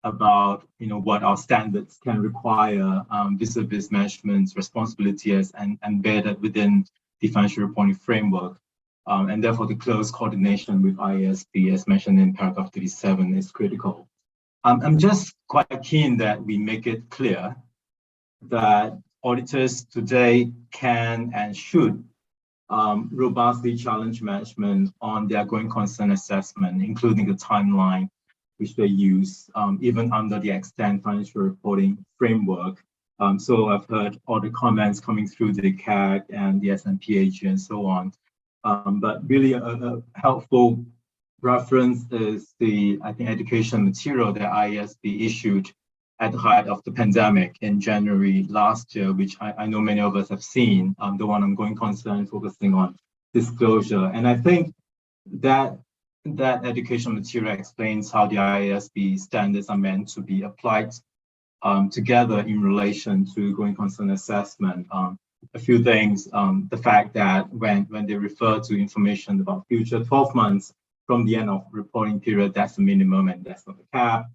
about what our standards can require vis-a-vis management's responsibility as and embedded within the financial reporting framework. And therefore, the close coordination with IASB, as mentioned in paragraph 37, is critical. I'm just quite keen that we make it clear that auditors today can and should robustly challenge management on their going concern assessment, including the timeline which they use, even under the extant financial reporting framework. So I've heard all the comments coming through the CAG and the SMPAG and so on. But really a helpful reference is the, I think, education material that IASB issued at the height of the pandemic in January last year, which I know many of us have seen, the one on going concern focusing on disclosure. And I think that education material explains how the IASB standards are meant to be applied together in relation to going concern assessment. A few things, the fact that when they refer to information about future 12 months from the end of reporting period, that's the minimum and that's not the cap.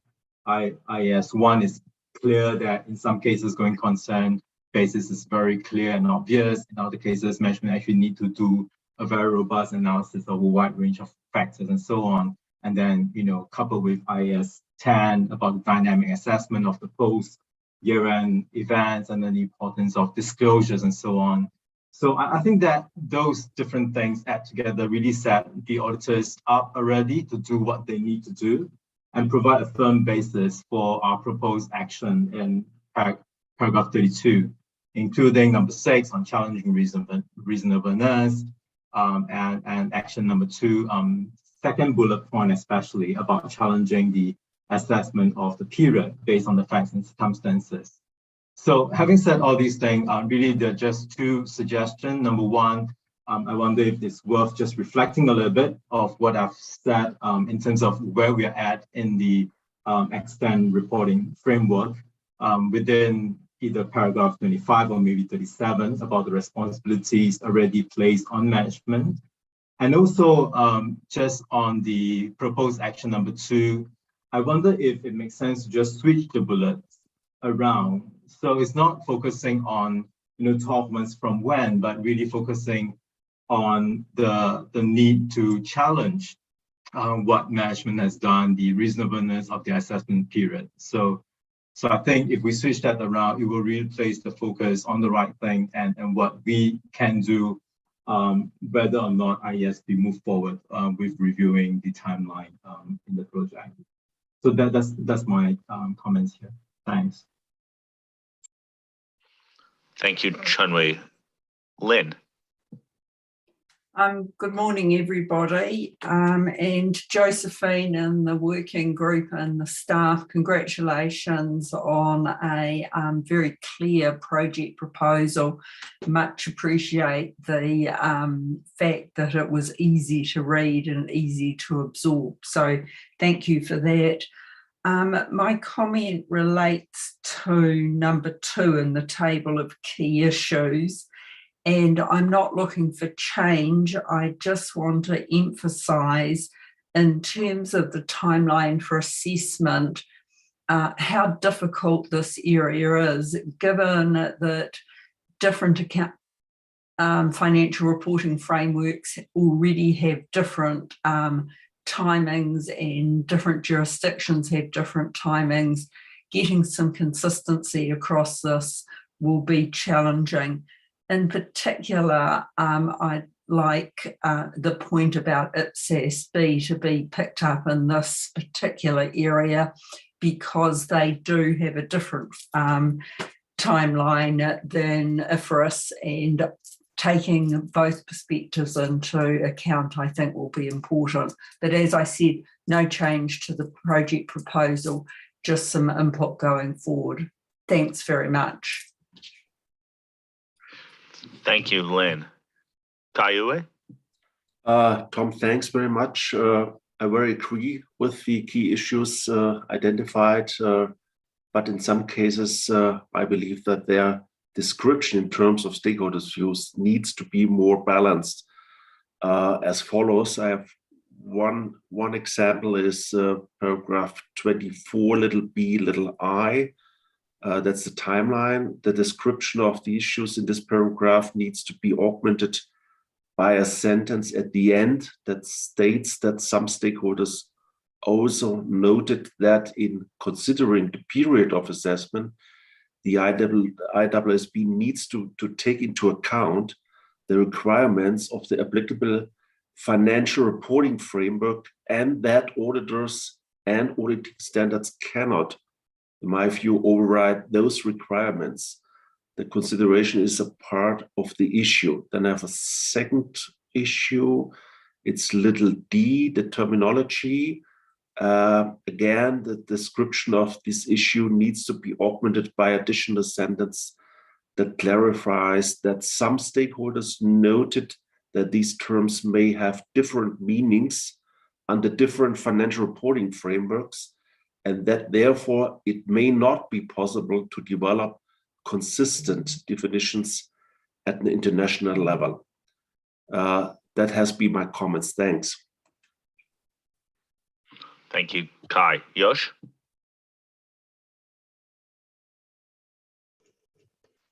IAS 1 is clear that in some cases going concern basis is very clear and obvious. In other cases, management actually need to do a very robust analysis of a wide range of factors and so on. And then, coupled with IAS 10 about the dynamic assessment of the post year-end events and then the importance of disclosures and so on. So I think that those different things add together really set the auditors up already to do what they need to do and provide a firm basis for our proposed action in paragraph 32, including number 6 on challenging reasonableness, and action number 2, second bullet point especially about challenging the assessment of the period based on the facts and circumstances. So having said all these things, really they're just 2 suggestions. Number 1, I wonder if it's worth just reflecting a little bit of what I've said in terms of where we are at in the extant reporting framework within either paragraph 25 or maybe 37 about the responsibilities already placed on management. And also just on the proposed action number 2, I wonder if it makes sense to just switch the bullets around. So it's not focusing on 12 months from when, but really focusing on the need to challenge what management has done, the reasonableness of the assessment period. So I think if we switch that around, it will really place the focus on the right thing and what we can do, whether or not IASB move forward with reviewing the timeline in the project. So that's my comments here. Thanks. Thank you, Chun-Wei. Lynn. Good morning, everybody. And Josephine and the working group and the staff, congratulations on a very clear project proposal. Much appreciate the fact that it was easy to read and easy to absorb. So thank you for that. My comment relates to number 2 in the table of key issues. And I'm not looking for change. I just want to emphasise, in terms of the timeline for assessment, how difficult this area is, given that different financial reporting frameworks already have different timings and different jurisdictions have different timings. Getting some consistency across this will be challenging. In particular, I'd like the point about Iasb to be picked up in this particular area, because they do have a different timeline than IFRS, and taking both perspectives into account, I think, will be important. But as I said, no change to the project proposal, just some input going forward. Thanks very much. Thank you, Lynn. Kaiue? Tom, thanks very much. I very agree with the key issues identified, but in some cases, I believe that their description in terms of stakeholders' views needs to be more balanced. As follows, I have one example is paragraph 24, little b, little I. That's the timeline. The description of the issues in this paragraph needs to be augmented by a sentence at the end that states that some stakeholders also noted that in considering the period of assessment, the IAASB needs to take into account the requirements of the applicable financial reporting framework, and that auditors and auditing standards cannot, in my view, override those requirements. The consideration is a part of the issue. Then I have a second issue. It's little d, the terminology. Again, the description of this issue needs to be augmented by additional sentence that clarifies that some stakeholders noted that these terms may have different meanings under different financial reporting frameworks, and that therefore it may not be possible to develop consistent definitions at an international level. That has been my comments. Thanks. Thank you, Kai. Yosh?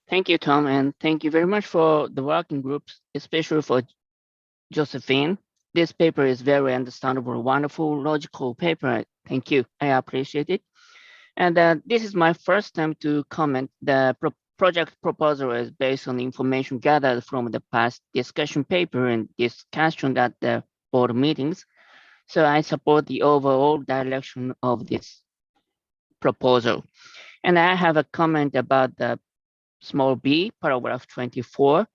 Thank you, Tom, and thank you very much for the working groups, especially for Josephine. This paper is very understandable, wonderful, logical paper. Thank you. I appreciate it. And this is my first time to comment. The project proposal is based on information gathered from the past discussion paper and discussion at the board meetings. So I support the overall direction of this proposal. And I have a comment about the small b, paragraph 24,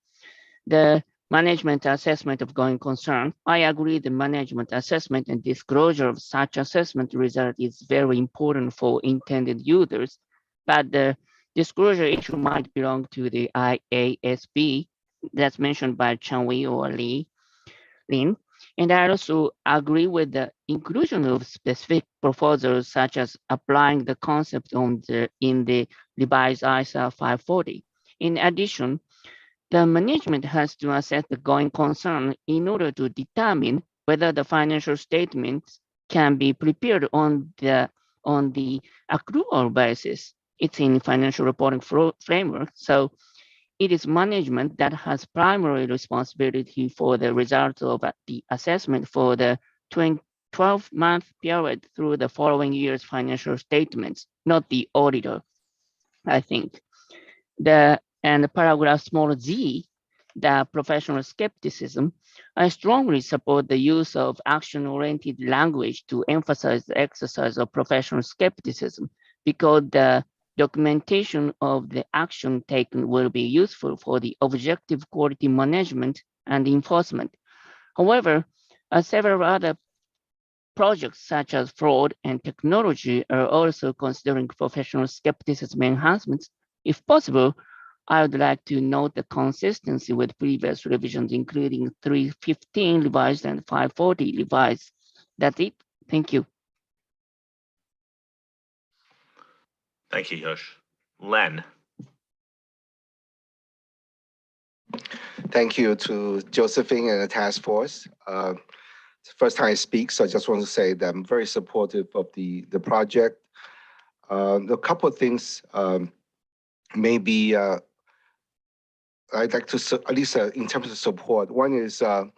the management assessment of going concern. I agree the management assessment and disclosure of such assessment result is very important for intended users, but the disclosure issue might belong to the IAASB that's mentioned by Chanwei or Lin. And I also agree with the inclusion of specific proposals, such as applying the concept in the revised ISA 540. In addition, the management has to assess the going concern in order to determine whether the financial statements can be prepared on the accrual basis. It's in financial reporting framework. So it is management that has primary responsibility for the results of the assessment for the 12-month period through the following year's financial statements, not the auditor, I think. And paragraph small z, the professional skepticism, I strongly support the use of action-oriented language to emphasize the exercise of professional skepticism, because the documentation of the action taken will be useful for the objective quality management and enforcement. However, several other projects such as fraud and technology are also considering professional skepticism enhancements. If possible, I would like to note the consistency with previous revisions, including 315 revised and 540 revised. That's it. Thank you. Thank you, Yosh. Len. Thank you to Josephine and the task force. It's the first time I speak, so I just want to say that I'm very supportive of the project. A couple of things maybe I'd like to, at least in terms of support. One is I'm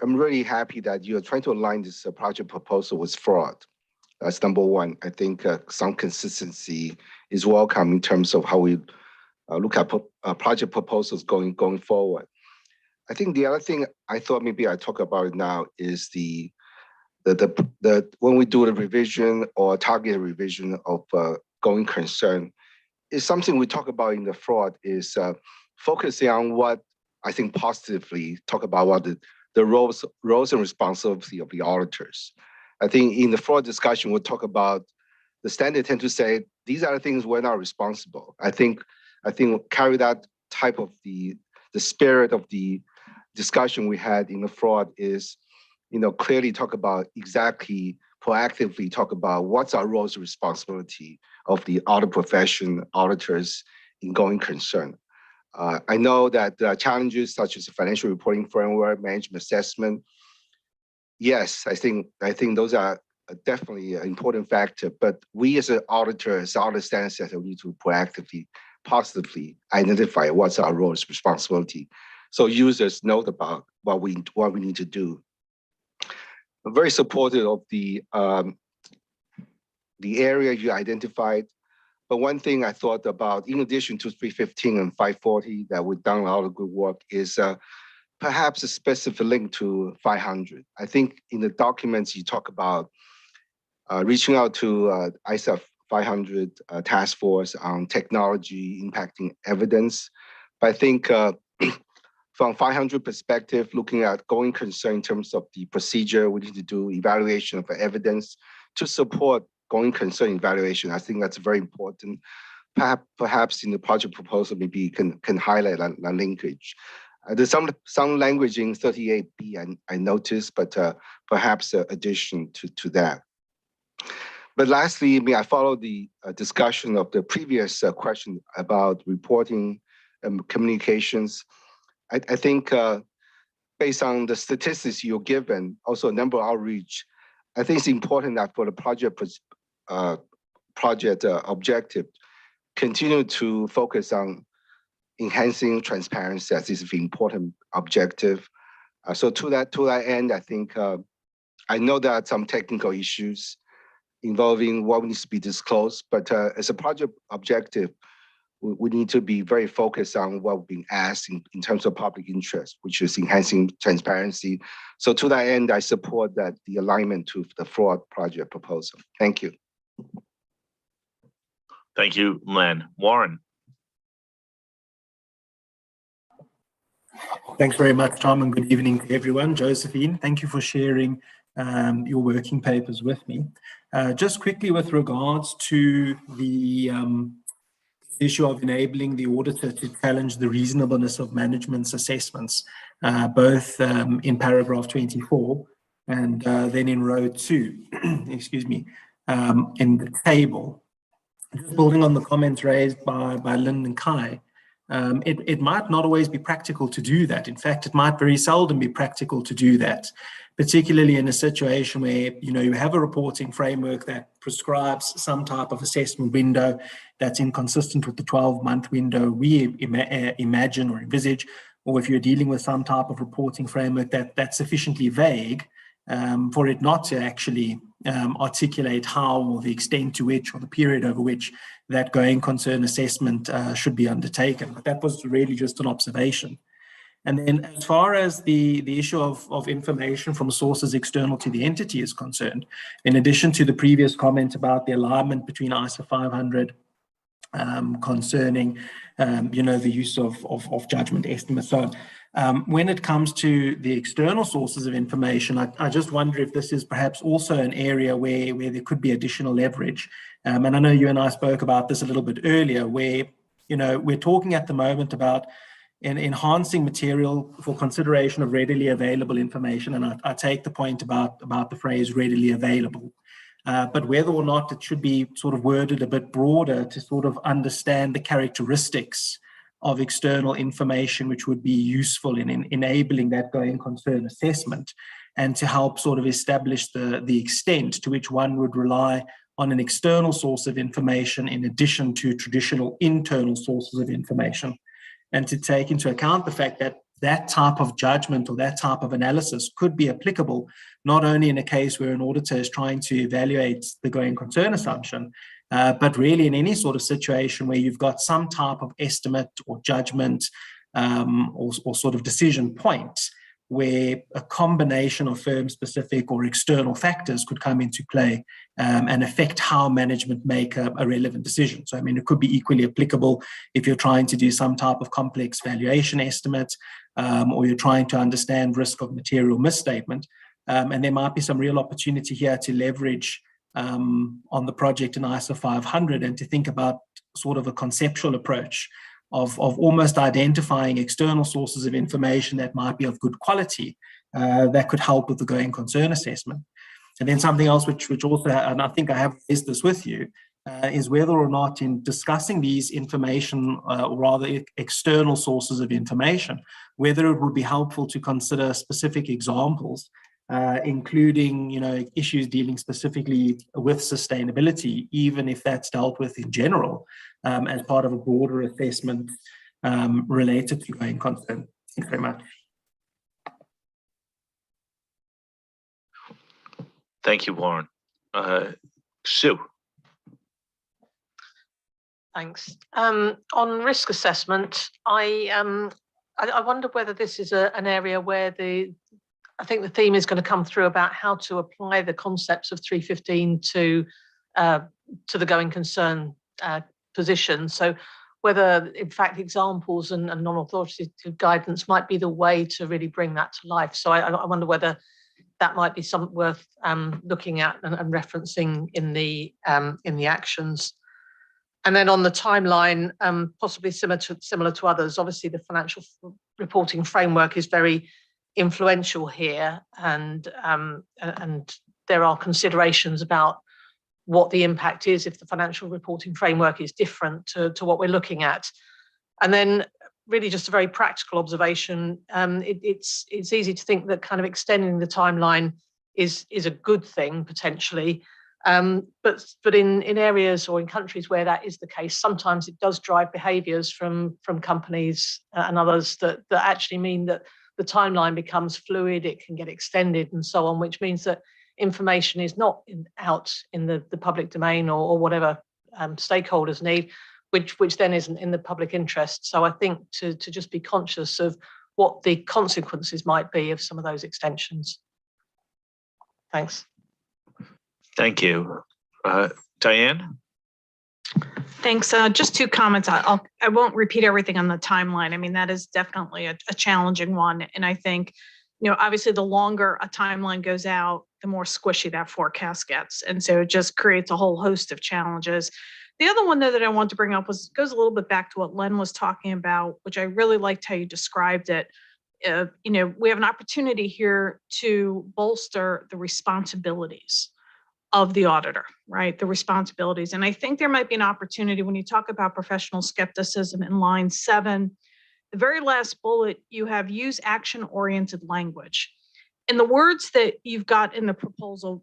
really happy that you're trying to align this project proposal with fraud. That's number one. I think some consistency is welcome in terms of how we look at project proposals going forward. I think the other thing I thought maybe I talk about it now is the when we do the revision or targeted revision of going concern, is something we talk about in the fraud is focusing on what I think positively talk about what the roles and responsibility of the auditors. I think in the fraud discussion, we'll talk about the standard tend to say, these are the things we're not responsible. I think carry that type of the spirit of the discussion we had in the fraud is, clearly talk about exactly proactively talk about what's our roles and responsibility of the audit profession, auditors in going concern. I know that there are challenges such as the financial reporting framework, management assessment. Yes, I think those are definitely an important factor, but we as an auditor, as audit standard setter, we need to proactively, positively identify what's our roles and responsibility, so users know about what we need to do. I'm very supportive of the area you identified. But one thing I thought about, in addition to 315 and 540, that we've done a lot of good work, is perhaps a specific link to 500. I think in the documents you talk about reaching out to Iasb 500 task force on technology impacting evidence. But I think from 500 perspective, looking at going concern in terms of the procedure, we need to do evaluation of evidence to support going concern evaluation. I think that's very important. Perhaps in the project proposal, maybe you can highlight that linkage. There's some language in 38B I noticed, but perhaps addition to that. But lastly, I follow the discussion of the previous question about reporting and communications. I think based on the statistics you're given, also number outreach, I think it's important that for the project objective, continue to focus on enhancing transparency as is an important objective. So to that end, I think I know there are some technical issues involving what needs to be disclosed, but as a project objective, we need to be very focused on what we're being asked in terms of public interest, which is enhancing transparency. So to that end, I support that the alignment to the fraud project proposal. Thank you. Thank you, Len. Warren. Thanks very much, Tom, and good evening to everyone. Josephine, thank you for sharing your working papers with me. Just quickly with regards to the issue of enabling the auditor to challenge the reasonableness of management's assessments, both in paragraph 24 and then in row 2, excuse me, in the table. Just building on the comments raised by Lynn and Kai, it might not always be practical to do that. In fact, it might very seldom be practical to do that, particularly in a situation where you have a reporting framework that prescribes some type of assessment window that's inconsistent with the 12-month window we imagine or envisage, or if you're dealing with some type of reporting framework that's sufficiently vague for it not to actually articulate how or the extent to which or the period over which that going concern assessment should be undertaken. But that was really just an observation. And then as far as the issue of information from sources external to the entity is concerned, in addition to the previous comment about the alignment between ISA 500 concerning, the use of judgment estimates. So when it comes to the external sources of information, I just wonder if this is perhaps also an area where there could be additional leverage. And I know you and I spoke about this a little bit earlier, where, we're talking at the moment about enhancing material for consideration of readily available information. And I take the point about the phrase readily available. But whether or not it should be sort of worded a bit broader to sort of understand the characteristics of external information, which would be useful in enabling that going concern assessment, and to help sort of establish the extent to which one would rely on an external source of information in addition to traditional internal sources of information, and to take into account the fact that that type of judgment or that type of analysis could be applicable not only in a case where an auditor is trying to evaluate the going concern assumption, but really in any sort of situation where you've got some type of estimate or judgment or sort of decision point where a combination of firm-specific or external factors could come into play and affect how management make a relevant decision. So, I mean, it could be equally applicable if you're trying to do some type of complex valuation estimate or you're trying to understand risk of material misstatement. And there might be some real opportunity here to leverage on the project in ISO 500 and to think about sort of a conceptual approach of almost identifying external sources of information that might be of good quality that could help with the going concern assessment. And then something else which also, and I think I have raised this with you, is whether or not in discussing these information, or rather external sources of information, whether it would be helpful to consider specific examples, including issues dealing specifically with sustainability, even if that's dealt with in general, as part of a broader assessment related to going concern. Thanks very much. Thank you, Warren. Sue. Thanks. On risk assessment, I wonder whether this is an area where I think the theme is going to come through about how to apply the concepts of 315 to the going concern position. So whether, in fact, examples and non-authoritative guidance might be the way to really bring that to life. So I wonder whether that might be something worth looking at and referencing in the actions. And then on the timeline, possibly similar to others, obviously the financial reporting framework is very influential here, and there are considerations about what the impact is if the financial reporting framework is different to what we're looking at. And then really just a very practical observation, it's easy to think that kind of extending the timeline is a good thing potentially, but in areas or in countries where that is the case, sometimes it does drive behaviours from companies and others that actually mean that the timeline becomes fluid, it can get extended and so on, which means that information is not out in the public domain or whatever stakeholders need, which then isn't in the public interest. So I think to just be conscious of what the consequences might be of some of those extensions. Thanks. Thank you. Diane? Thanks. Just two comments. I won't repeat everything on the timeline. I mean, that is definitely a challenging one. And I think, obviously the longer a timeline goes out, the more squishy that forecast gets. And so it just creates a whole host of challenges. The other one though that I want to bring up goes a little bit back to what Len was talking about, which I really liked how you described it. We have an opportunity here to bolster the responsibilities of the auditor, right? The responsibilities. And I think there might be an opportunity when you talk about professional skepticism in line 7, the very last bullet, you have use action-oriented language. And the words that you've got in the proposal,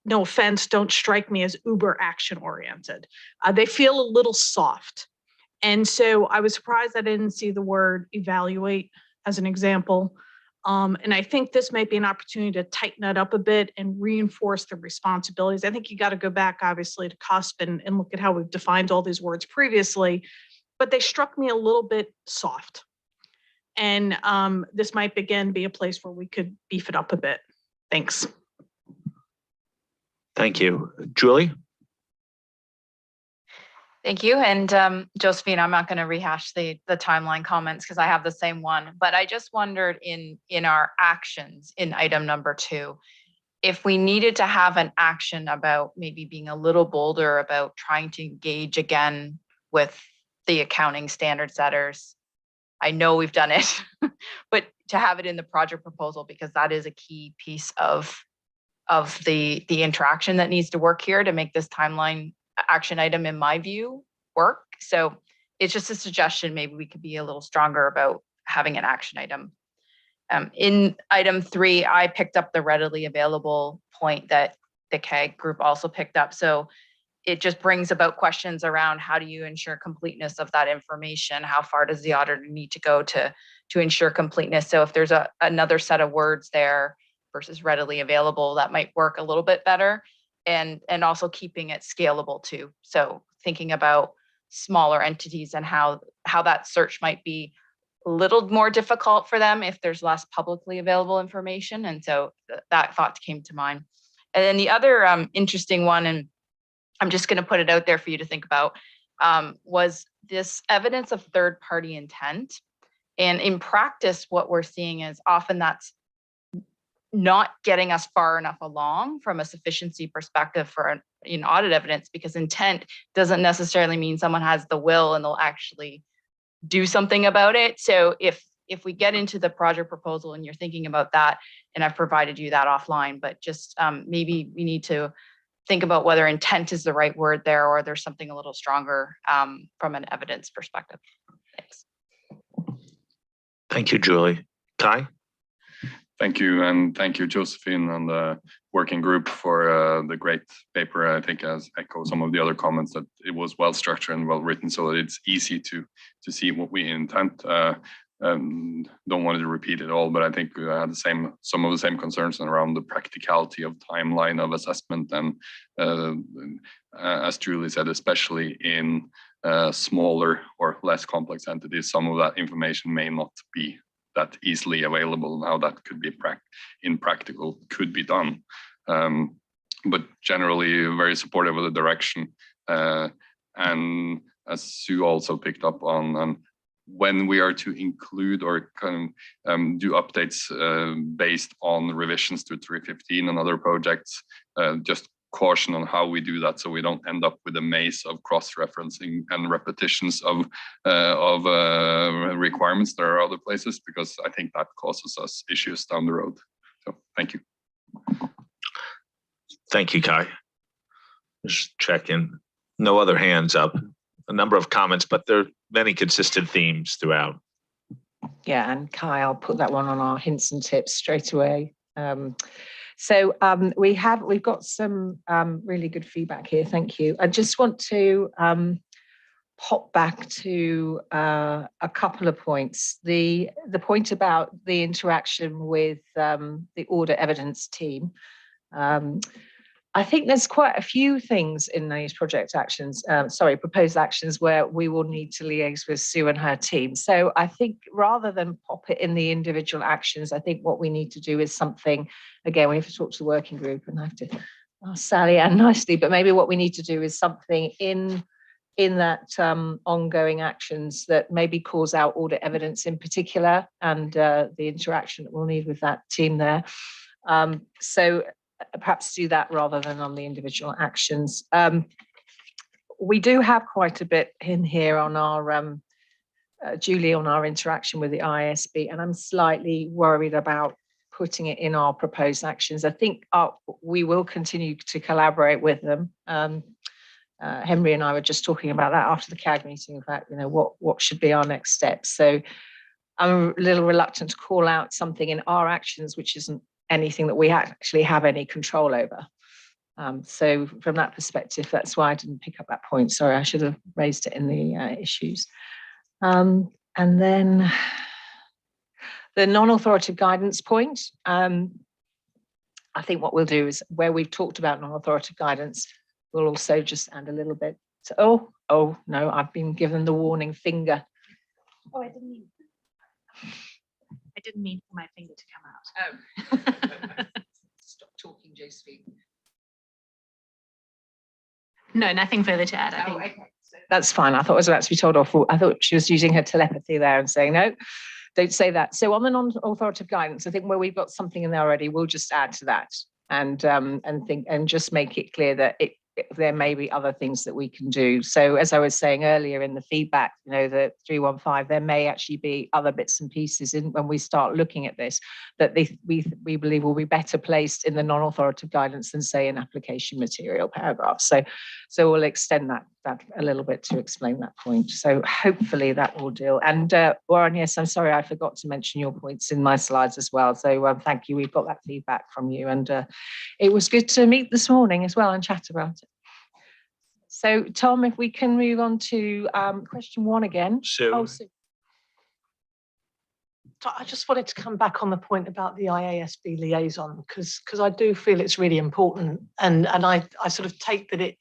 no offense, don't strike me as uber action-oriented. They feel a little soft. And so I was surprised I didn't see the word evaluate as an example. And I think this might be an opportunity to tighten that up a bit and reinforce the responsibilities. I think you got to go back, obviously, to CUSP and look at how we've defined all these words previously, but they struck me a little bit soft. And this might, again, be a place where we could beef it up a bit. Thanks. Thank you. Julie? Thank you. And Josephine, I'm not going to rehash the timeline comments because I have the same one, but I just wondered in our actions in item number 2, if we needed to have an action about maybe being a little bolder about trying to engage again with the accounting standard setters. I know we've done it, but to have it in the project proposal, because that is a key piece of the interaction that needs to work here to make this timeline action item, in my view, work. So it's just a suggestion. Maybe we could be a little stronger about having an action item. In item 3, I picked up the readily available point that the CAG group also picked up. So it just brings about questions around how do you ensure completeness of that information? How far does the auditor need to go to ensure completeness? So if there's another set of words there versus readily available, that might work a little bit better. And also keeping it scalable too. So thinking about smaller entities and how that search might be a little more difficult for them if there's less publicly available information. And so that thought came to mind. And then the other interesting one, and I'm just going to put it out there for you to think about, was this evidence of third-party intent. And in practice, what we're seeing is often that's not getting us far enough along from a sufficiency perspective for audit evidence, because intent doesn't necessarily mean someone has the will and they'll actually do something about it. So if we get into the project proposal and you're thinking about that, and I've provided you that offline, but just maybe we need to think about whether intent is the right word there, or there's something a little stronger from an evidence perspective. Thanks. Thank you, Julie. Kai? Thank you, and thank you, Josephine, and the working group for the great paper. I think as echo some of the other comments that it was well structured and well written, so that it's easy to see what we intend. Don't want to repeat it all, but I think we had some of the same concerns around the practicality of timeline of assessment, and as Julie said, especially in smaller or less complex entities, some of that information may not be that easily available. Now that could be in practical could be done, but generally very supportive of the direction. And as Sue also picked up on, when we are to include or kind of do updates based on revisions to 315 and other projects, just caution on how we do that, so we don't end up with a maze of cross-referencing and repetitions of requirements that are other places, because I think that causes us issues down the road. So thank you. Thank you, Kai. Just checking. No other hands up. A number of comments, but there are many consistent themes throughout. Yeah, and Kai, I'll put that one on our hints and tips straight away. So we've got some really good feedback here. Thank you. I just want to hop back to a couple of points. The point about the interaction with the audit evidence team. I think there's quite a few things in these proposed actions where we will need to liaise with Sue and her team. So I think rather than pop it in the individual actions, I think what we need to do is something, again, we have to talk to the working group and I have to ask Sally Ann nicely, but maybe what we need to do is something in that ongoing actions that maybe calls out audit evidence in particular, and the interaction that we'll need with that team there. So perhaps do that rather than on the individual actions. We do have quite a bit in here on our, Julie, on our interaction with the IASB, and I'm slightly worried about putting it in our proposed actions. I think we will continue to collaborate with them. Henry and I were just talking about that after the CAG meeting, in fact, what should be our next steps. So I'm a little reluctant to call out something in our actions, which isn't anything that we actually have any control over. So from that perspective, that's why I didn't pick up that point. Sorry, I should have raised it in the issues. And then the non-authoritative guidance point. I think what we'll do is where we've talked about non-authoritative guidance, we'll also just add a little bit. So, oh no, I've been given the warning finger. Oh, I didn't mean for my finger to come out. Oh. Stop talking, Josephine. No, nothing further to add. I think. Okay. So That's fine. I thought I was about to be told off. I thought she was using her telepathy there and saying, no, don't say that. So on the non-authoritative guidance, I think where we've got something in there already, we'll just add to that and just make it clear that there may be other things that we can do. So as I was saying earlier in the feedback, the 315, there may actually be other bits and pieces when we start looking at this that we believe will be better placed in the non-authoritative guidance than say in application material paragraph. So we'll extend that a little bit to explain that point. So hopefully that will do. And Warren, yes, I'm sorry, I forgot to mention your points in my slides as well. So thank you. We've got that feedback from you, and it was good to meet this morning as well and chat about it. So Tom, if we can move on to question 1 again. Sue. I just wanted to come back on the point about the IASB liaison, because I do feel it's really important, and I sort of take that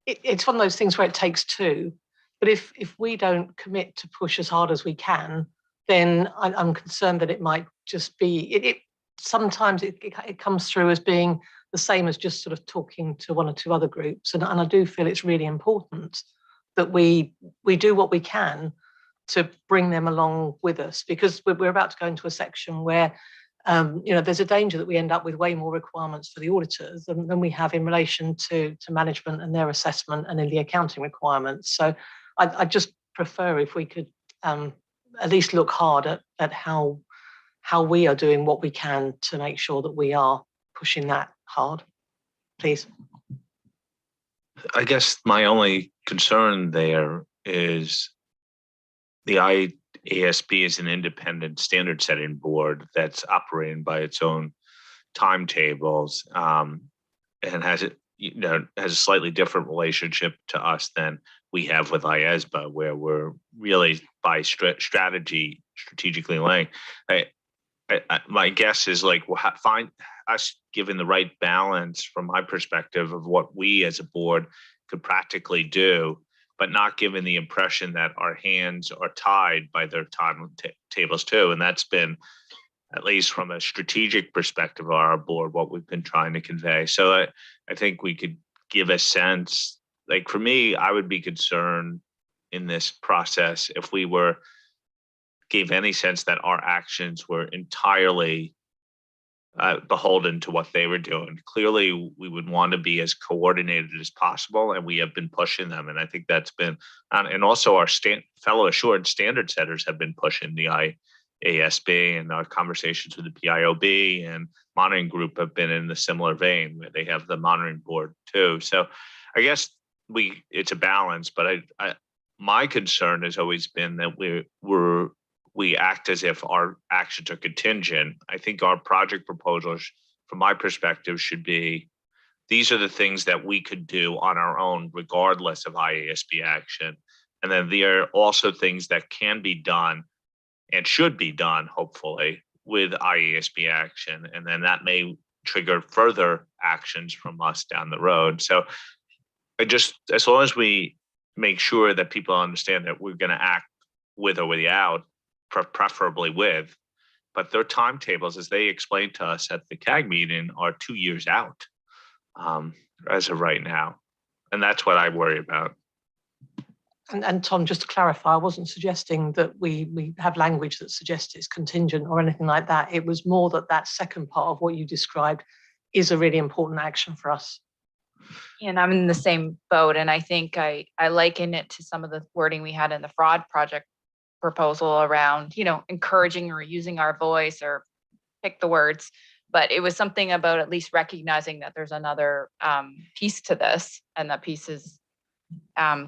it's one of those things where it takes two. But if we don't commit to push as hard as we can, then I'm concerned that it might just be sometimes it comes through as being the same as just sort of talking to one or two other groups, and I do feel it's really important that we do what we can to bring them along with us, because we're about to go into a section where there's a danger that we end up with way more requirements for the auditors than we have in relation to management and their assessment and in the accounting requirements. So I just prefer if we could at least look hard at how we are doing what we can to make sure that we are pushing that hard, please. I guess my only concern there is the IASB is an independent standard setting board that's operating by its own timetables, and has a slightly different relationship to us than we have with Iasb, where we're really by strategically laying. My guess is we'll find us given the right balance from my perspective of what we as a board could practically do, but not given the impression that our hands are tied by their timetables too. And that's been, at least from a strategic perspective of our board, what we've been trying to convey. So I think we could give a sense, for me, I would be concerned in this process if we gave any sense that our actions were entirely beholden to what they were doing. Clearly, we would want to be as coordinated as possible, and we have been pushing them. And I think that's been, and also our fellow assured standard setters have been pushing the IASB, and our conversations with the PIOB and monitoring group have been in the similar vein, where they have the monitoring board too. So I guess it's a balance, but my concern has always been that we act as if our actions are contingent. I think our project proposals, from my perspective, should be, these are the things that we could do on our own, regardless of IASB action. And then there are also things that can be done and should be done, hopefully, with IASB action. And then that may trigger further actions from us down the road. So as long as we make sure that people understand that we're going to act with or without, preferably with, but their timetables, as they explained to us at the CAG meeting, are 2 years out as of right now. And that's what I worry about. And Tom, just to clarify, I wasn't suggesting that we have language that suggests it's contingent or anything like that. It was more that second part of what you described is a really important action for us. And I'm in the same boat. And I think I liken it to some of the wording we had in the fraud project proposal around, encouraging or using our voice, or pick the words. But it was something about at least recognizing that there's another piece to this, and that piece is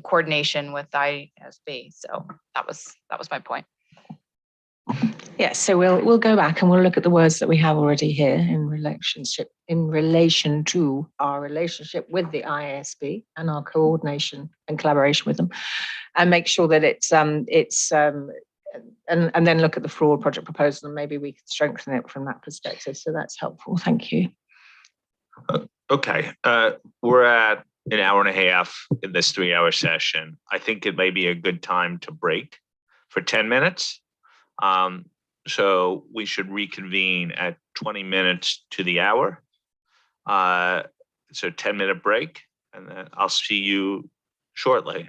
coordination with IASB. So that was my point. Yes, so we'll go back and we'll look at the words that we have already here in relation to our relationship with the IASB and our coordination and collaboration with them, and make sure that and then look at the fraud project proposal, and maybe we can strengthen it from that perspective. So that's helpful. Thank you. Okay, we're at an hour and a half in this 3-hour session. I think it may be a good time to break for 10 minutes. So we should reconvene at 20 minutes to the hour. So 10-minute break, and then I'll see you shortly.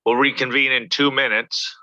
We'll reconvene in 2 minutes.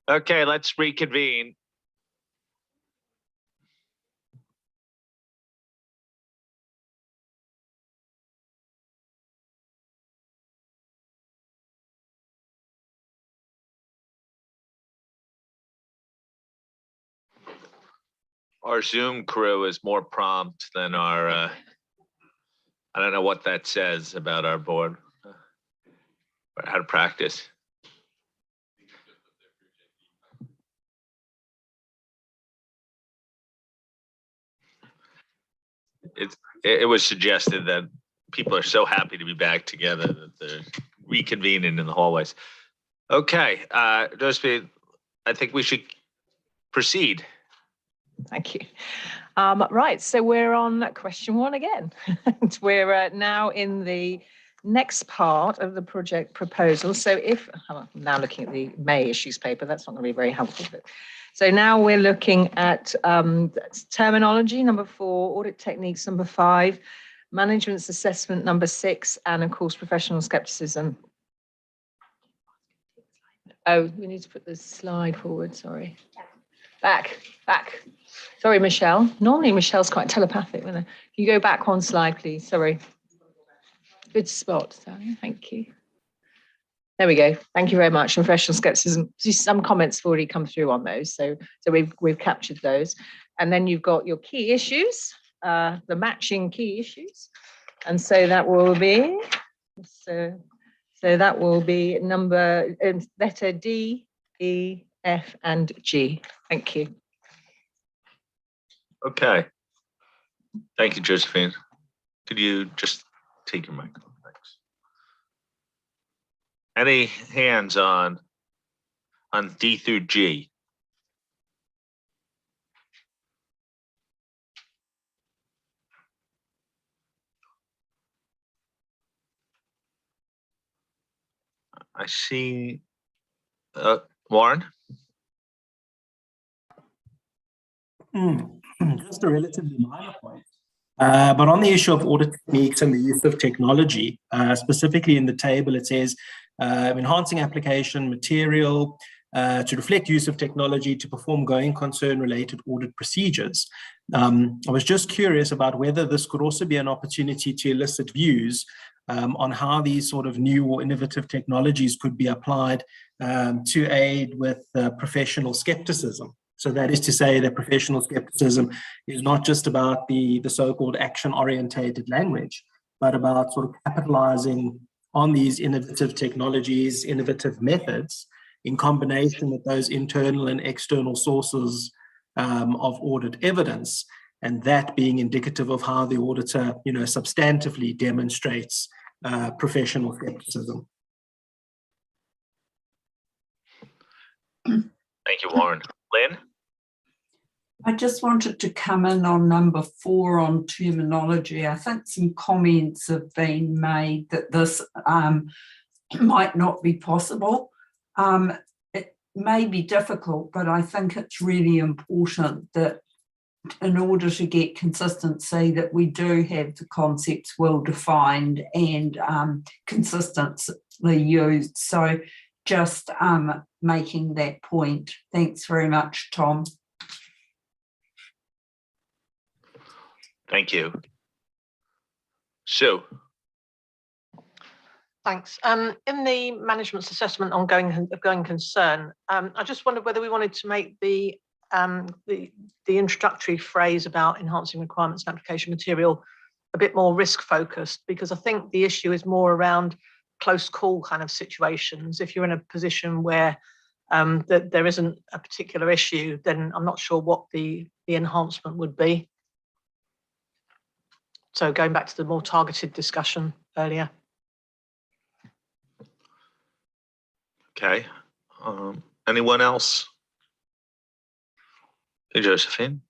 Okay, let's reconvene. Our Zoom crew is more prompt than our, I don't know what that says about our board, or how to practice. It was suggested that people are so happy to be back together that they're reconvening in the hallways. Okay, Josephine, I think we should proceed. Thank you. Right, so we're on question 1 again. And we're now in the next part of the project proposal. So if, I'm now looking at the May issues paper, that's not going to be very helpful. But, so now we're looking at terminology, number 4, audit techniques, number 5, management's assessment, number 6, and of course, professional skepticism. Oh, we need to put the slide forward, sorry. Back. Sorry, Michelle. Normally, Michelle's quite telepathic. Can you go back 1 slide, please? Sorry. Good spot, Sally. Thank you. There we go. Thank you very much. Professional skepticism. Some comments have already come through on those, so we've captured those. And then you've got your key issues, the matching key issues, and so that will be that will be number letter D, E, F, and G. Thank you. Okay. Thank you, Josephine. Could you just take your microphone? Thanks. Any hands on D through G? I see Warren. Just a relatively minor point. But on the issue of audit techniques and the use of technology, specifically in the table, it says enhancing application material to reflect use of technology to perform going concern related audit procedures. I was just curious about whether this could also be an opportunity to elicit views on how these sort of new or innovative technologies could be applied to aid with professional skepticism. So that is to say that professional skepticism is not just about the so-called action-orientated language, but about sort of capitalizing on these innovative technologies, innovative methods, in combination with those internal and external sources of audit evidence, and that being indicative of how the auditor, substantively demonstrates professional skepticism. Thank you, Warren. Lynn? I just wanted to come in on number 4 on terminology. I think some comments have been made that this might not be possible. It may be difficult, but I think it's really important that in order to get consistency, that we do have the concepts well defined and consistently used. So just making that point. Thanks very much, Tom. Thank you. Sue. Thanks. In the management's assessment on going concern, I just wondered whether we wanted to make the introductory phrase about enhancing requirements and application material a bit more risk focused, because I think the issue is more around close call kind of situations. If you're in a position where that there isn't a particular issue, then I'm not sure what the enhancement would be. So going back to the more targeted discussion earlier. Okay. Anyone else? Hey, Josephine.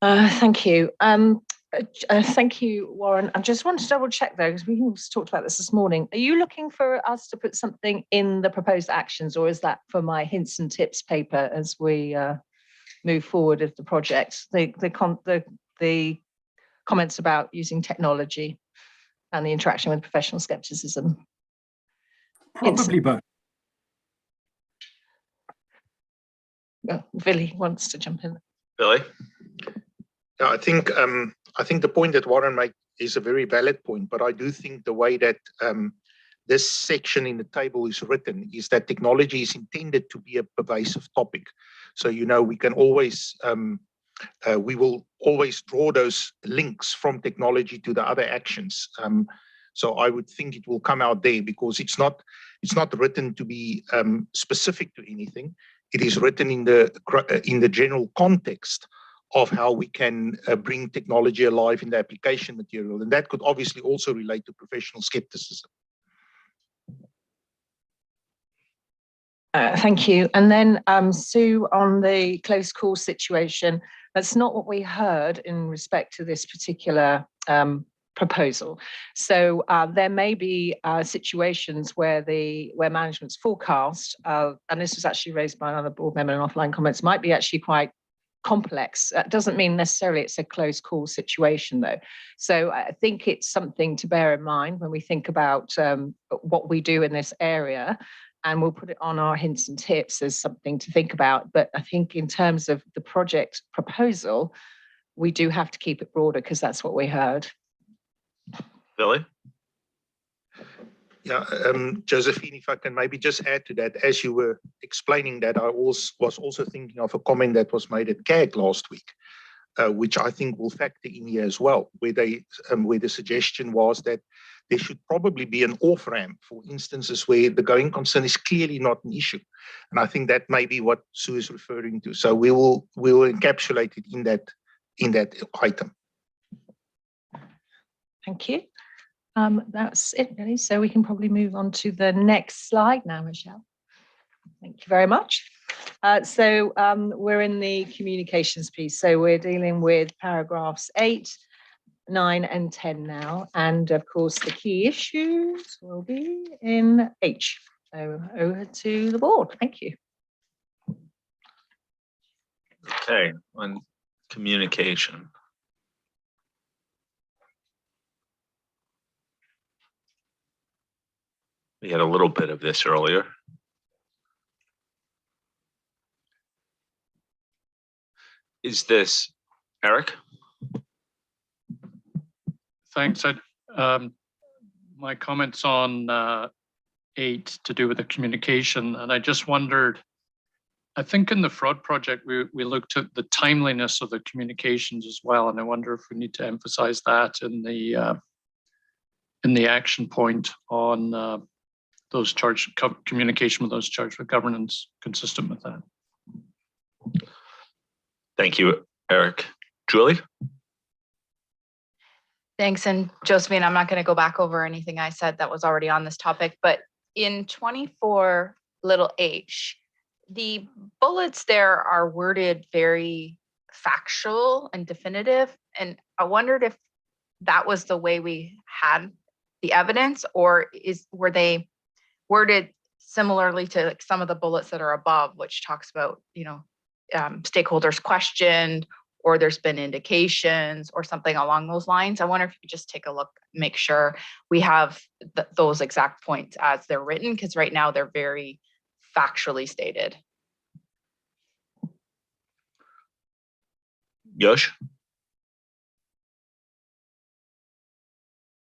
Thank you. Thank you, Warren. I just want to double check though, because we also talked about this morning. Are you looking for us to put something in the proposed actions, or is that for my hints and tips paper as we move forward with the project? The comments about using technology and the interaction with professional skepticism. Probably both. Billy wants to jump in. Billy? Yeah, I think the point that Warren made is a very valid point, but I do think the way that this section in the table is written is that technology is intended to be a pervasive topic. So, we can always, we will always draw those links from technology to the other actions. So I would think it will come out there, because it's not written to be specific to anything. It is written in the general context of how we can bring technology alive in the application material. And that could obviously also relate to professional skepticism. Thank you. And then Sue, on the close call situation, that's not what we heard in respect to this particular proposal. So there may be situations where management's forecast, and this was actually raised by another board member in offline comments, might be actually quite complex. That doesn't mean necessarily it's a close call situation though. So I think it's something to bear in mind when we think about what we do in this area, and we'll put it on our hints and tips as something to think about. But I think in terms of the project proposal, we do have to keep it broader, because that's what we heard. Billy? Yeah, Josephine, if I can maybe just add to that, as you were explaining that, I was also thinking of a comment that was made at CAG last week, which I think will factor in here as well, where the suggestion was that there should probably be an off-ramp for instances where the going concern is clearly not an issue. And I think that may be what Sue is referring to. So we will encapsulate it in that item. Thank you. That's it really. So we can probably move on to the next slide now, Michelle. Thank you very much. So we're in the communications piece. So we're dealing with paragraphs 8, 9 and 10 now. And of course, the key issues will be in H. So over to the board. Thank you. Okay, on communication. We had a little bit of this earlier. Is this Eric? Thanks. My comments on 8 to do with the communication, and I just wondered, I think in the fraud project, we looked at the timeliness of the communications as well, and I wonder if we need to emphasize that in the action point on those charged communication with those charged with governance, consistent with that. Thank you, Eric. Julie? Thanks. And Josephine, I'm not going to go back over anything I said that was already on this topic, but in 24 little h, the bullets there are worded very factual and definitive. And I wondered if that was the way we had the evidence, or were they worded similarly to like some of the bullets that are above, which talks about, stakeholders questioned, or there's been indications or something along those lines. I wonder if you could just take a look, make sure we have those exact points as they're written, because right now they're very factually stated. Yosh?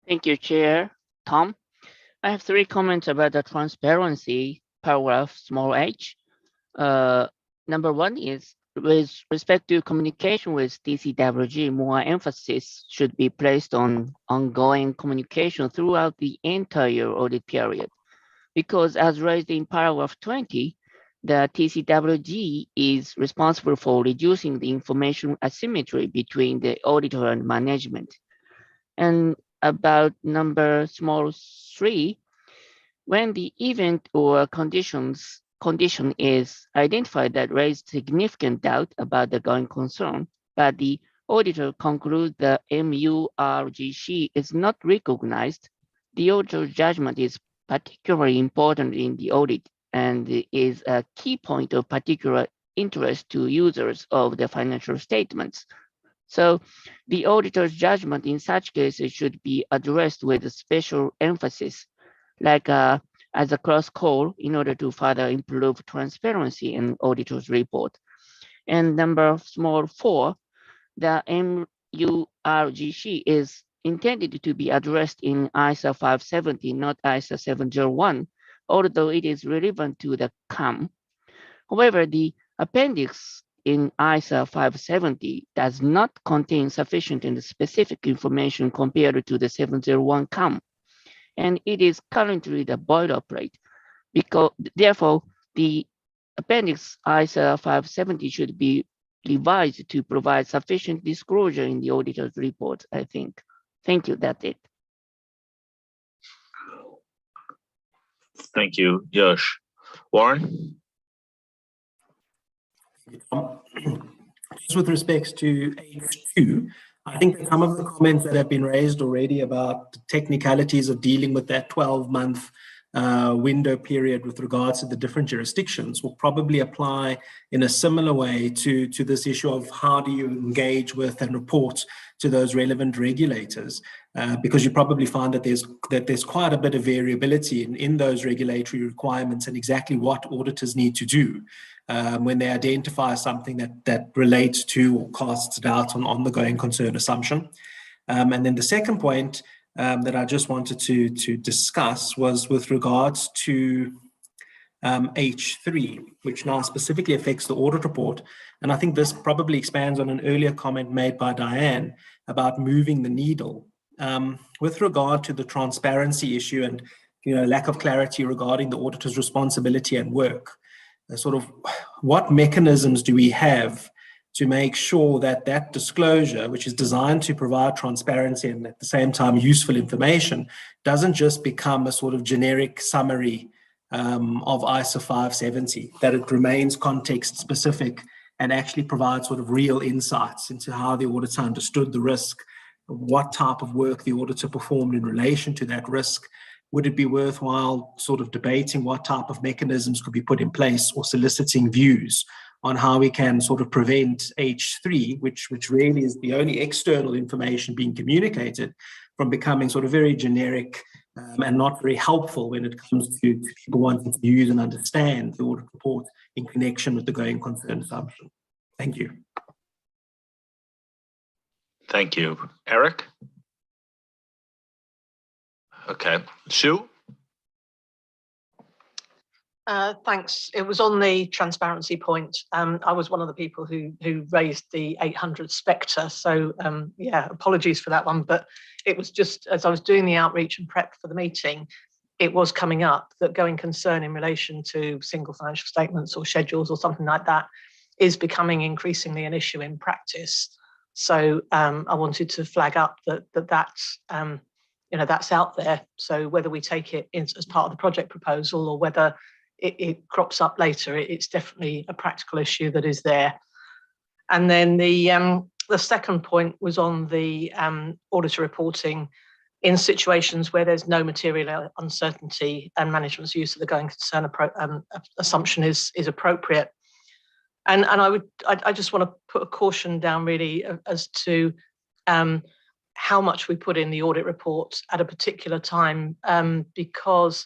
Thank you, Chair. Tom, I have 3 comments about the transparency paragraph small h. Number 1 is, with respect to communication with TCWG, more emphasis should be placed on ongoing communication throughout the entire audit period. Because as raised in paragraph 20, the TCWG is responsible for reducing the information asymmetry between the auditor and management. And about number small 3, when the event or condition is identified that raised significant doubt about the going concern, but the auditor concludes the MURGC is not recognized, the auditor's judgment is particularly important in the audit and is a key point of particular interest to users of the financial statements. So the auditor's judgment in such cases should be addressed with a special emphasis, like as a cross call in order to further improve transparency in auditor's report. And number small 4, the MURGC is intended to be addressed in ISA 570, not ISA 701, although it is relevant to the CAM. However, the appendix in ISA 570 does not contain sufficient and specific information compared to the 701 CAM. And it is currently the boilerplate. Therefore, the appendix ISA 570 should be revised to provide sufficient disclosure in the auditor's report, I think. Thank you, that's it. Thank you, Yosh. Warren? Just with respect to H2, I think that some of the comments that have been raised already about the technicalities of dealing with that 12-month window period with regards to the different jurisdictions will probably apply in a similar way to this issue of how do you engage with and report to those relevant regulators, because you probably find that there's quite a bit of variability in those regulatory requirements and exactly what auditors need to do when they identify something that relates to or casts doubt on the going concern assumption. And then the second point that I just wanted to discuss was with regards to H3, which now specifically affects the audit report. And I think this probably expands on an earlier comment made by Diane about moving the needle. With regard to the transparency issue and lack of clarity regarding the auditor's responsibility and work, sort of what mechanisms do we have to make sure that that disclosure, which is designed to provide transparency and at the same time useful information, doesn't just become a sort of generic summary of ISA 570, that it remains context specific and actually provides sort of real insights into how the auditor understood the risk, what type of work the auditor performed in relation to that risk. Would it be worthwhile sort of debating what type of mechanisms could be put in place or soliciting views on how we can sort of prevent H3, which really is the only external information being communicated, from becoming sort of very generic and not very helpful when it comes to people wanting to use and understand the audit report in connection with the going concern assumption. Thank you. Thank you. Eric? Okay. Sue? Thanks. It was on the transparency point. I was one of the people who raised the 800 Spectre. So yeah, apologies for that one. But it was just as I was doing the outreach and prep for the meeting, it was coming up that going concern in relation to single financial statements or schedules or something like that is becoming increasingly an issue in practice. So I wanted to flag up that's that's out there. So whether we take it in as part of the project proposal or whether it crops up later, it's definitely a practical issue that is there. And then the second point was on the auditor reporting in situations where there's no material uncertainty and management's use of the going concern assumption is appropriate. And I just want to put a caution down really as to how much we put in the audit report at a particular time, because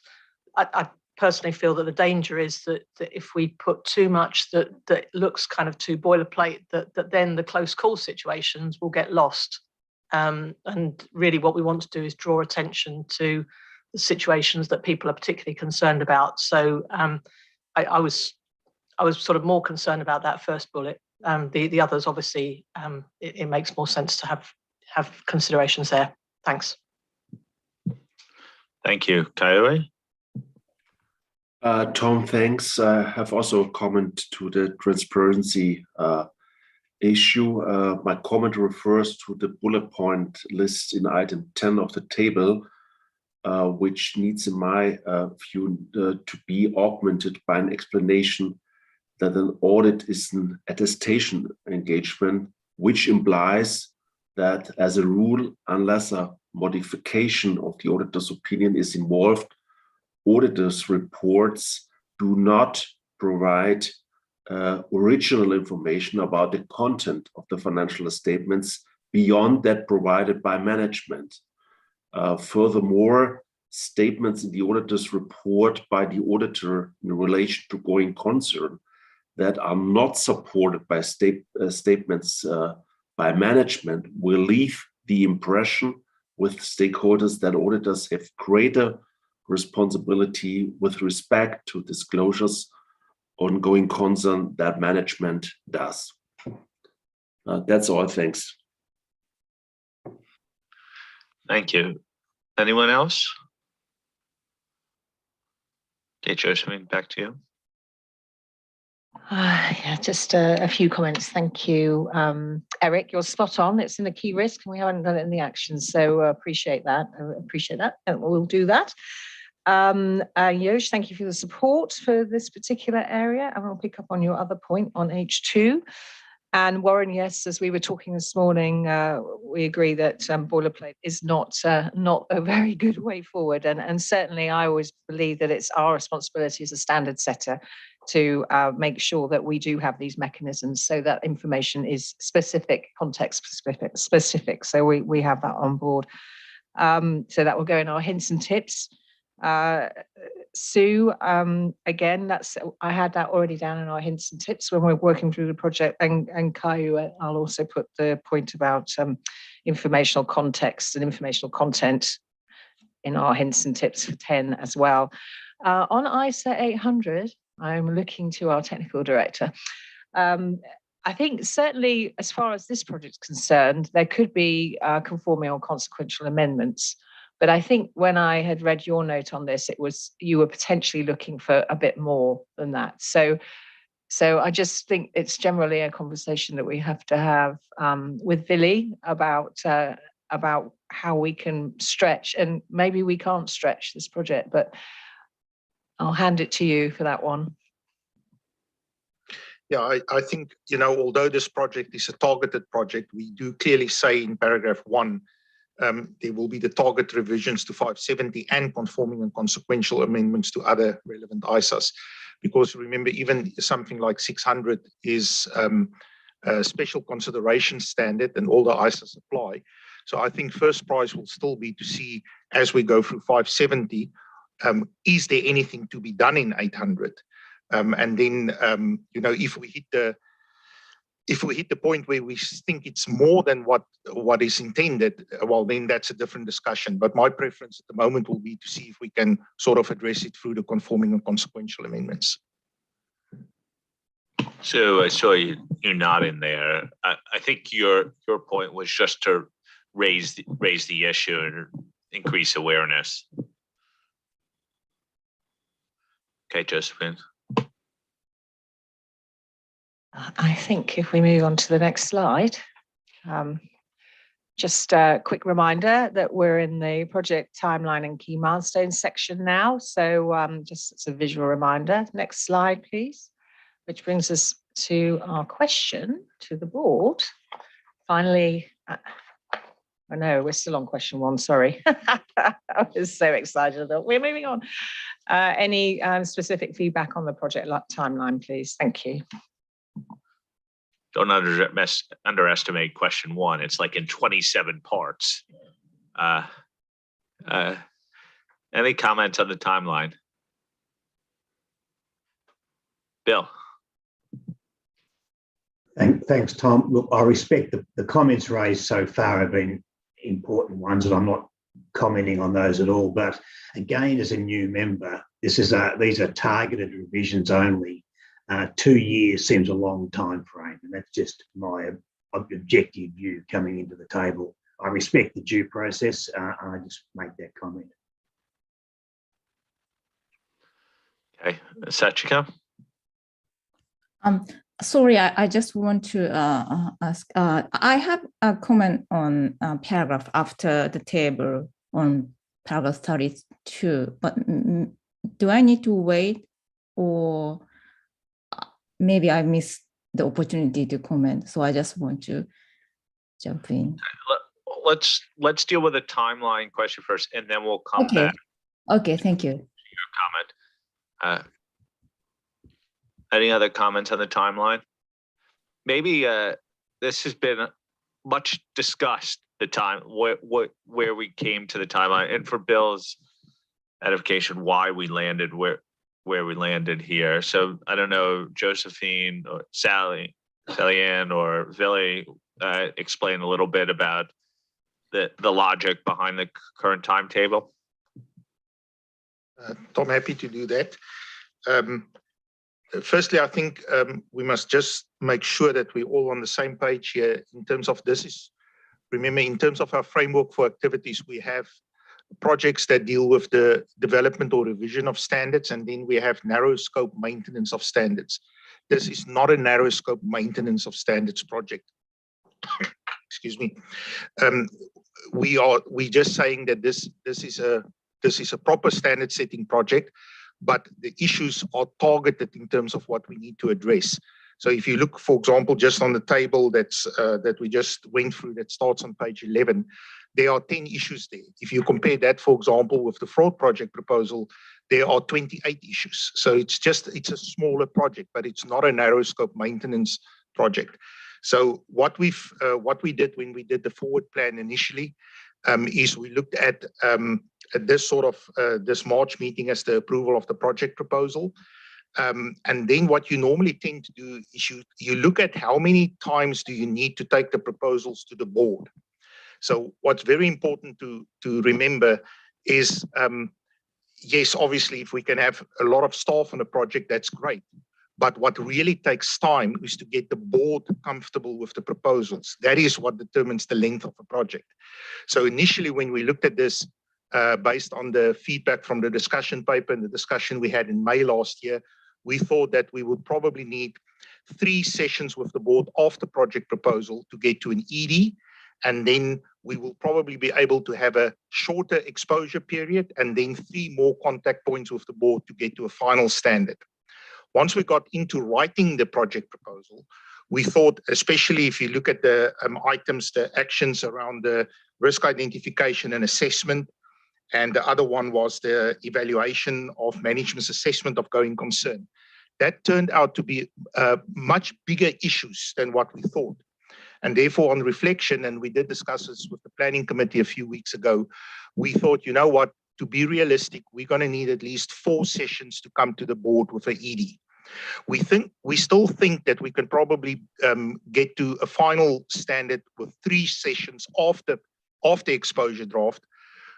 I personally feel that the danger is that if we put too much that looks kind of too boilerplate, that then the close call situations will get lost. And really what we want to do is draw attention to the situations that people are particularly concerned about. So I was sort of more concerned about that first bullet. The others, obviously, it makes more sense to have considerations there. Thanks. Thank you. Kaiwe? Tom, thanks. I have also a comment to the transparency issue. My comment refers to the bullet point list in item 10 of the table, which needs, in my view, to be augmented by an explanation that an audit is an attestation engagement, which implies that, as a rule, unless a modification of the auditor's opinion is involved, auditors' reports do not provide original information about the content of the financial statements beyond that provided by management. Furthermore, statements in the auditor's report by the auditor in relation to going concern that are not supported by statements by management will leave the impression with stakeholders that auditors have greater responsibility with respect to disclosures on going concern that management does. That's all, thanks. Thank you. Anyone else? Okay, Josephine, back to you. Yeah, just a few comments. Thank you. Eric, you're spot on. It's in the key risk and we haven't done it in the actions. So appreciate that. And we'll do that. Yosh, thank you for the support for this particular area. And we'll pick up on your other point on H2. And Warren, yes, as we were talking this morning, we agree that boilerplate is not a very good way forward. And certainly I always believe that it's our responsibility as a standard setter to make sure that we do have these mechanisms so that information is specific, context specific. So we have that on board. So that will go in our hints and tips. Sue, again, I had that already down in our hints and tips when we're working through the project, and Kayu, I'll also put the point about informational context and informational content in our hints and tips for 10 as well. On ISA 800, I'm looking to our technical director. I think certainly as far as this project is concerned, there could be conforming or consequential amendments. But I think when I had read your note on this, it was you were potentially looking for a bit more than that. So I just think it's generally a conversation that we have to have with Billy about how we can stretch, and maybe we can't stretch this project, but I'll hand it to you for that one. Yeah, I think, although this project is a targeted project, we do clearly say in paragraph 1, there will be the target revisions to 570 and conforming and consequential amendments to other relevant ISAs. Because remember, even something like 600 is a special consideration standard and all the ISAs apply. So I think first prize will still be to see, as we go through 570, is there anything to be done in 800? And then, if we hit the point where we think it's more than what is intended, well, then that's a different discussion. But my preference at the moment will be to see if we can sort of address it through the conforming and consequential amendments. So I saw you not in there. I think your point was just to raise the issue and increase awareness. Okay, Josephine. I think if we move on to the next slide, just a quick reminder that we're in the project timeline and key milestones section now. So just as a visual reminder, next slide, please, which brings us to our question to the board. Finally, oh no, we're still on question 1, sorry. I was so excited. I thought we're moving on. Any specific feedback on the project timeline, please? Thank you. Don't underestimate question 1. It's like in 27 parts. Any comments on the timeline? Bill. Thanks, Tom. Look, I respect the comments raised so far have been important ones, and I'm not commenting on those at all. But again, as a new member, these are targeted revisions only. 2 years seems a long time frame, and that's just my objective view coming into the table. I respect the due process, and I just make that comment. Okay, Sachika. Sorry, I just want to ask. I have a comment on paragraph after the table on paragraph 32, but do I need to wait, or maybe I missed the opportunity to comment? So I just want to jump in. Let's deal with the timeline question first, and then we'll come back. Okay, thank you. Your comment. Any other comments on the timeline? Maybe this has been much discussed, the time where we came to the timeline, and for Bill's edification, why we landed where we landed here. So I don't know, Josephine or Sally Ann or Villy, explain a little bit about the logic behind the current timetable. Tom, happy to do that. Firstly, I think we must just make sure that we're all on the same page here in terms of remember, in terms of our framework for activities, we have projects that deal with the development or revision of standards, and then we have narrow scope maintenance of standards. This is not a narrow scope maintenance of standards project. Excuse me. We're just saying that this is a proper standard setting project, but the issues are targeted in terms of what we need to address. So if you look, for example, just on the table that we just went through that starts on page 11, there are 10 issues there. If you compare that, for example, with the fraud project proposal, there are 28 issues. So it's a smaller project, but it's not a narrow scope maintenance project. So what we did when we did the forward plan initially is we looked at this this March meeting as the approval of the project proposal. And then what you normally tend to do is you look at how many times do you need to take the proposals to the board. So what's very important to remember is, yes, obviously, if we can have a lot of staff on a project, that's great. But what really takes time is to get the board comfortable with the proposals. That is what determines the length of a project. So initially, when we looked at this, based on the feedback from the discussion paper and the discussion we had in May last year, we thought that we would probably need 3 sessions with the board after project proposal to get to an ED. And then we will probably be able to have a shorter exposure period and then 3 more contact points with the board to get to a final standard. Once we got into writing the project proposal, we thought, especially if you look at the items, the actions around the risk identification and assessment, and the other one was the evaluation of management's assessment of going concern. That turned out to be much bigger issues than what we thought. And therefore, on reflection, and we did discuss this with the planning committee a few weeks ago, we thought, you know what, to be realistic, we're going to need at least 4 sessions to come to the board with an ED. We still think that we can probably get to a final standard with 3 sessions after exposure draft.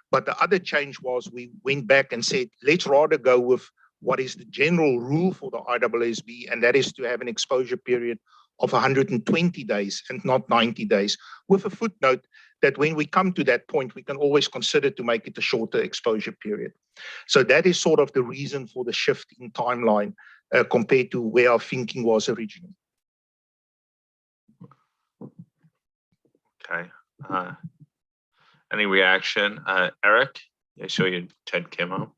But the other change was we went back and said, let's rather go with what is the general rule for the IAASB, and that is to have an exposure period of 120 days and not 90 days, with a footnote that when we come to that point, we can always consider to make it a shorter exposure period. So that is sort of the reason for the shift in timeline compared to where our thinking was originally. Okay. Any reaction? Eric, I saw your Ted came up.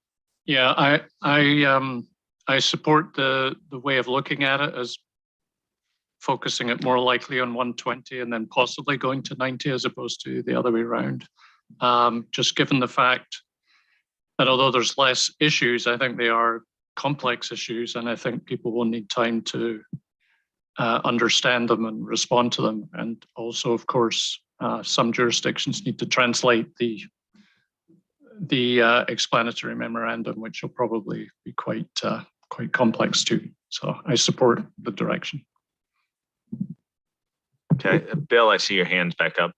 Yeah, I support the way of looking at it as focusing it more likely on 120 and then possibly going to 90 as opposed to the other way around. Just given the fact that although there's less issues, I think they are complex issues, and I think people will need time to understand them and respond to them. And also, of course, some jurisdictions need to translate the explanatory memorandum, which will probably be quite complex too. So I support the direction. Okay, Bill, I see your hands back up.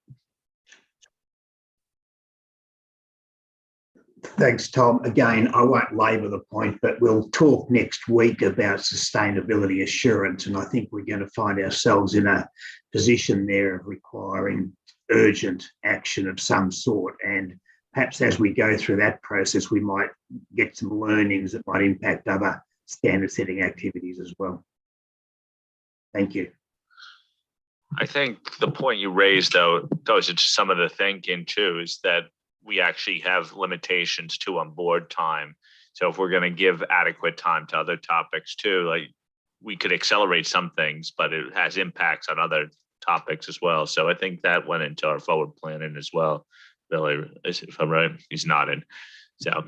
Thanks, Tom. Again, I won't labour the point, but we'll talk next week about sustainability assurance, and I think we're going to find ourselves in a position there of requiring urgent action of some sort. And perhaps as we go through that process, we might get some learnings that might impact other standard setting activities as well. Thank you. I think the point you raised, though, goes into some of the thinking too, is that we actually have limitations too on board time. So if we're going to give adequate time to other topics too, like we could accelerate some things, but it has impacts on other topics as well. So I think that went into our forward planning as well. Billy, if I'm right, he's nodding. So,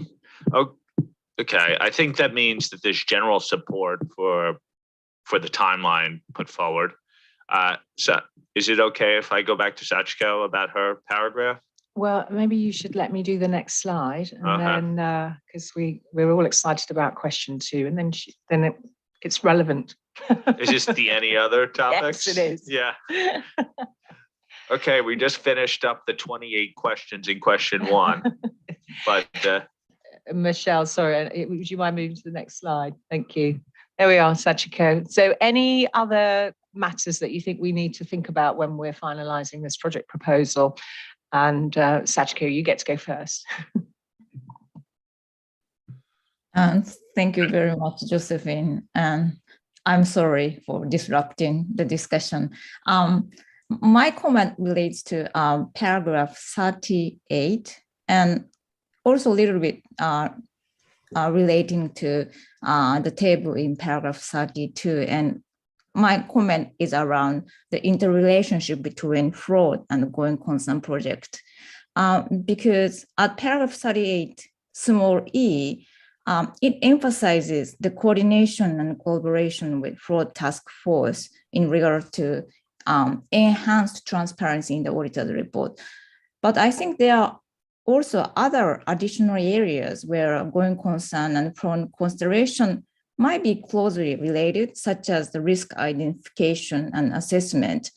okay, I think that means that there's general support for the timeline put forward. So is it okay if I go back to Sachiko about her paragraph? Well, maybe you should let me do the next slide, and then because we're all excited about question 2, and then it's relevant. Is this the any other topics? Yes, it is. Yeah. Okay, we just finished up the 28 questions in question 1, but Michelle, sorry, would you mind moving to the next slide? Thank you. There we are, Sachiko. So any other matters that you think we need to think about when we're finalising this project proposal? And Sachiko, you get to go first. Thank you very much, Josephine. And I'm sorry for disrupting the discussion. My comment relates to paragraph 38 and also a little bit relating to the table in paragraph 32. And my comment is around the interrelationship between fraud and the going concern project. Because at paragraph 38, small e, it emphasizes the coordination and collaboration with fraud task force in regard to enhanced transparency in the auditor's report. But I think there are also other additional areas where going concern and fraud consideration might be closely related, such as the risk identification and assessment.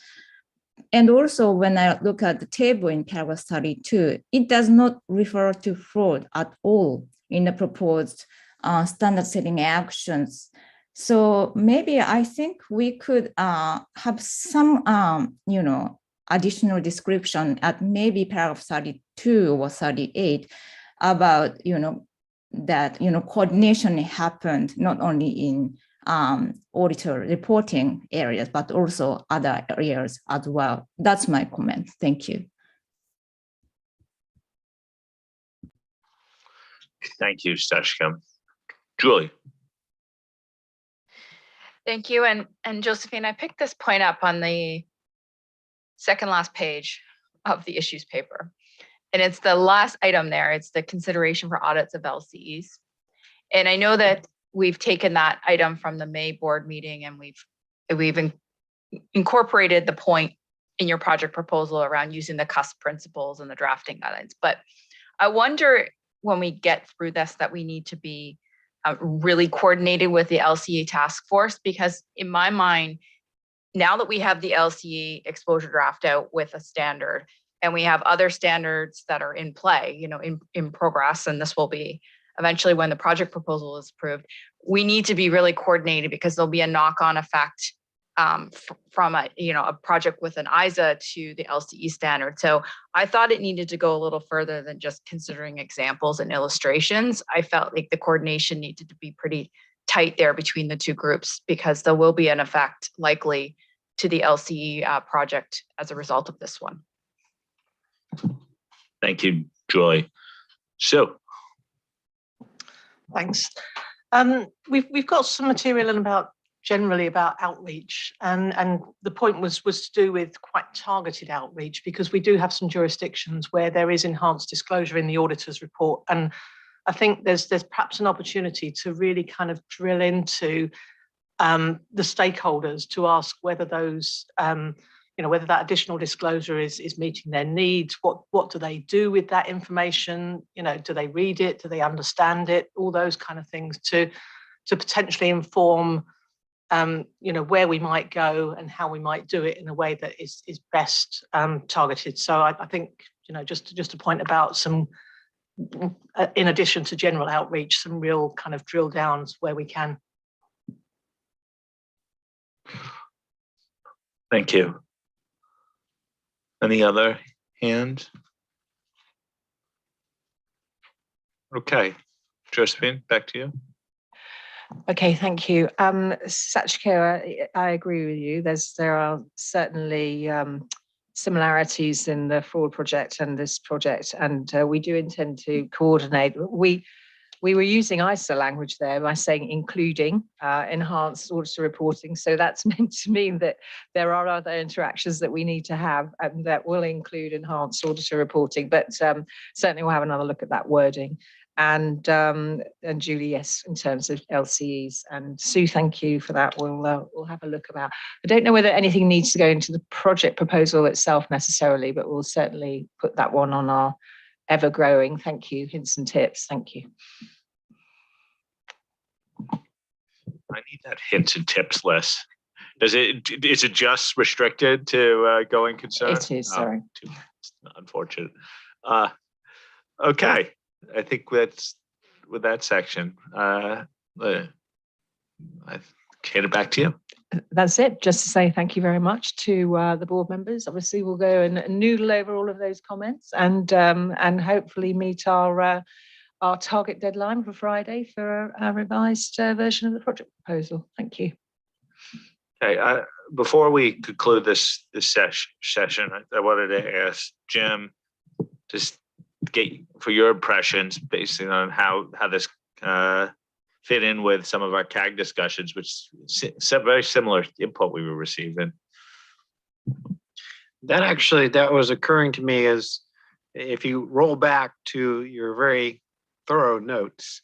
And also when I look at the table in paragraph 32, it does not refer to fraud at all in the proposed standard setting actions. So maybe I think we could have some, additional description at maybe paragraph 32 or 38 about, that, coordination happened not only in auditor reporting areas, but also other areas as well. That's my comment. Thank you. thank you, Sachiko. Julie. Thank you. And Josephine, I picked this point up on the second last page of the issues paper. And it's the last item there. It's the consideration for audits of LCEs. And I know that we've taken that item from the May board meeting and we've incorporated the point in your project proposal around using the CUSP principles and the drafting guidelines. But I wonder when we get through this that we need to be really coordinated with the LCE task force, because in my mind, now that we have the LCE exposure draft out with a standard and we have other standards that are in play, in progress, and this will be eventually when the project proposal is approved, we need to be really coordinated because there'll be a knock-on effect from a project with an ISA to the LCE standard. So I thought it needed to go a little further than just considering examples and illustrations. I felt like the coordination needed to be pretty tight there between the two groups because there will be an effect likely to the LCE project as a result of this one. Thank you, Joy. So, Thanks. We've got some material in generally about outreach, and the point was to do with quite targeted outreach, because we do have some jurisdictions where there is enhanced disclosure in the auditor's report, and I think there's perhaps an opportunity to really kind of drill into the stakeholders to ask whether those whether that additional disclosure is meeting their needs. What do they do with that information? Do they read it? Do they understand it? All those kind of things to potentially inform where we might go and how we might do it in a way that is best targeted. So I think just a point about some, in addition to general outreach, some real kind of drill downs where we can. thank you. Any other hand? Okay, Josephine, back to you. Okay, thank you. Sachiko, I agree with you. There are certainly similarities in the fraud project and this project, and we do intend to coordinate. We were using ISA language there by saying including enhanced auditor reporting. So that's meant to mean that there are other interactions that we need to have and that will include enhanced auditor reporting. But certainly we'll have another look at that wording. And Julie, yes, in terms of LCEs. And Sue, thank you for that. We'll have a look about. I don't know whether anything needs to go into the project proposal itself necessarily, but we'll certainly put that one on our ever-growing, thank you, hints and tips. Thank you. I need that hints and tips list. Is it just restricted to going concern? It is, sorry. Unfortunate. Okay, I think that's with that section. I hand it back to you. That's it. Just to say thank you very much to the board members. Obviously, we'll go and noodle over all of those comments and hopefully meet our target deadline for Friday for a revised version of the project proposal. Thank you. Okay, before we conclude this session, I wanted to ask Jim, just get for your impressions based on how this fit in with some of our CAG discussions, which very similar input we were receiving. That was occurring to me as if you roll back to your very thorough notes,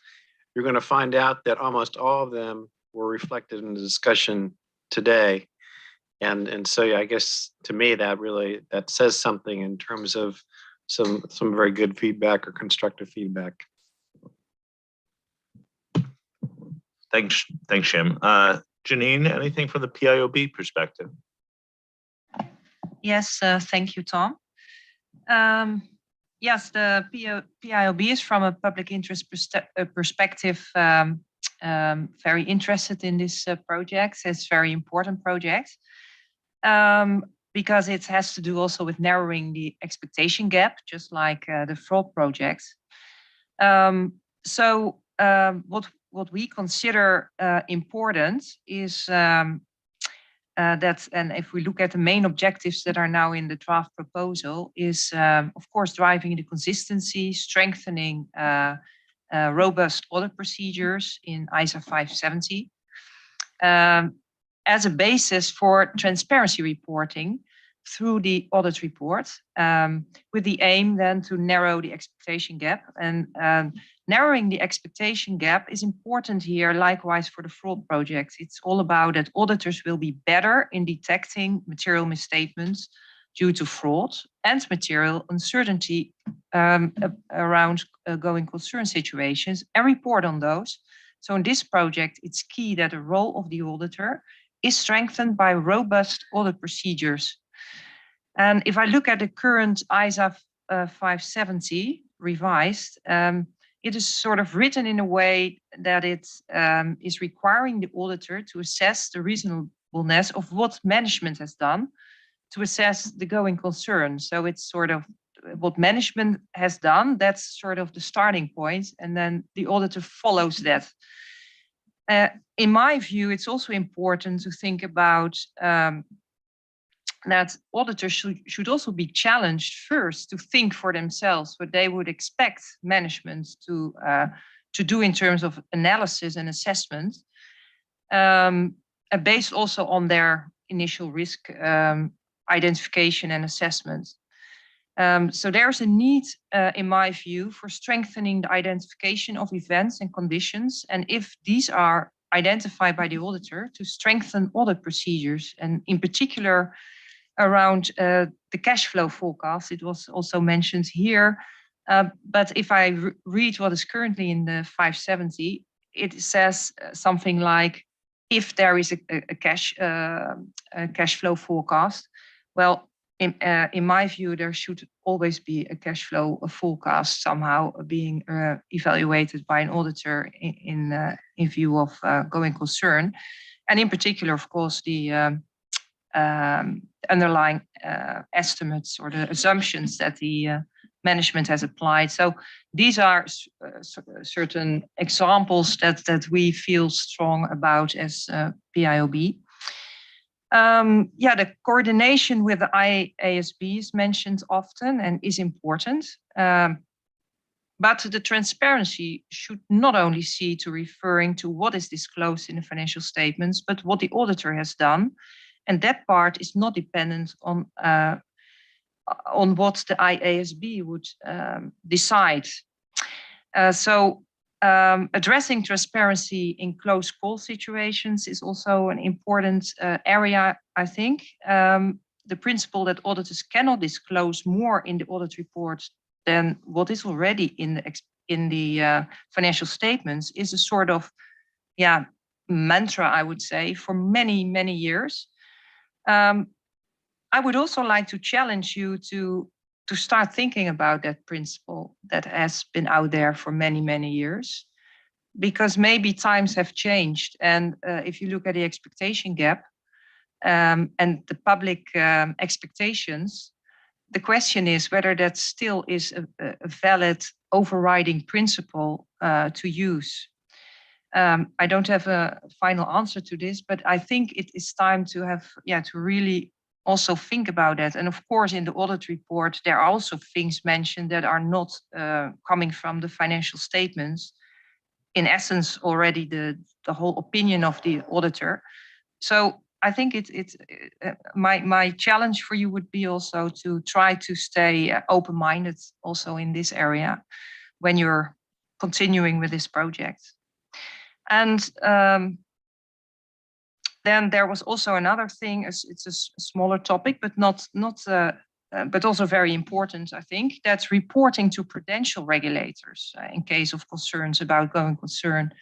you're going to find out that almost all of them were reflected in the discussion today. And so yeah, I guess to me that says something in terms of some very good feedback or constructive feedback. Thanks, Jim. Janine, anything from the PIOB perspective? Yes, thank you, Tom. Yes, the PIOB is from a public interest perspective very interested in this project. It's a very important project because it has to do also with narrowing the expectation gap, just like the fraud projects. So what we consider important is that, and if we look at the main objectives that are now in the draft proposal, is of course driving the consistency, strengthening robust audit procedures in ISA 570 as a basis for transparency reporting through the audit report, with the aim then to narrow the expectation gap. And narrowing the expectation gap is important here, likewise for the fraud projects. It's all about that auditors will be better in detecting material misstatements due to fraud and material uncertainty around going concern situations and report on those. So in this project, it's key that the role of the auditor is strengthened by robust audit procedures. And if I look at the current ISA 570 revised, it is sort of written in a way that it is requiring the auditor to assess the reasonableness of what management has done to assess the going concern. So it's sort of what management has done, that's sort of the starting point, and then the auditor follows that. In my view, it's also important to think about that auditors should also be challenged first to think for themselves what they would expect management to do in terms of analysis and assessment, and based also on their initial risk identification and assessment. So there's a need, in my view, for strengthening the identification of events and conditions, and if these are identified by the auditor, to strengthen audit procedures, and in particular around the cash flow forecast. It was also mentioned here, but if I read what is currently in the 570, it says something like, if there is a cash flow forecast, well, in my view, there should always be a cash flow forecast somehow being evaluated by an auditor in view of going concern, and in particular, of course, the underlying estimates or the assumptions that the management has applied. So these are certain examples that we feel strong about as PIOB. The coordination with the IAASB is mentioned often and is important. But the transparency should not only see to referring to what is disclosed in the financial statements, but what the auditor has done. And that part is not dependent on what the IASB would decide. Addressing transparency in close call situations is also an important area, I think. The principle that auditors cannot disclose more in the audit report than what is already in the financial statements is a sort of mantra, I would say, for many, many years. I would also like to challenge you to start thinking about that principle that has been out there for many, many years, because maybe times have changed. And if you look at the expectation gap and the public expectations, the question is whether that still is a valid overriding principle to use. I don't have a final answer to this, but I think it is time to have, to really also think about that. And of course, in the audit report, there are also things mentioned that are not coming from the financial statements. In essence, already the whole opinion of the auditor. So I think my challenge for you would be also to try to stay open-minded also in this area when you're continuing with this project. And then there was also another thing. It's a smaller topic, but but also very important, I think. That's reporting to Prudential regulators in case of concerns about going concern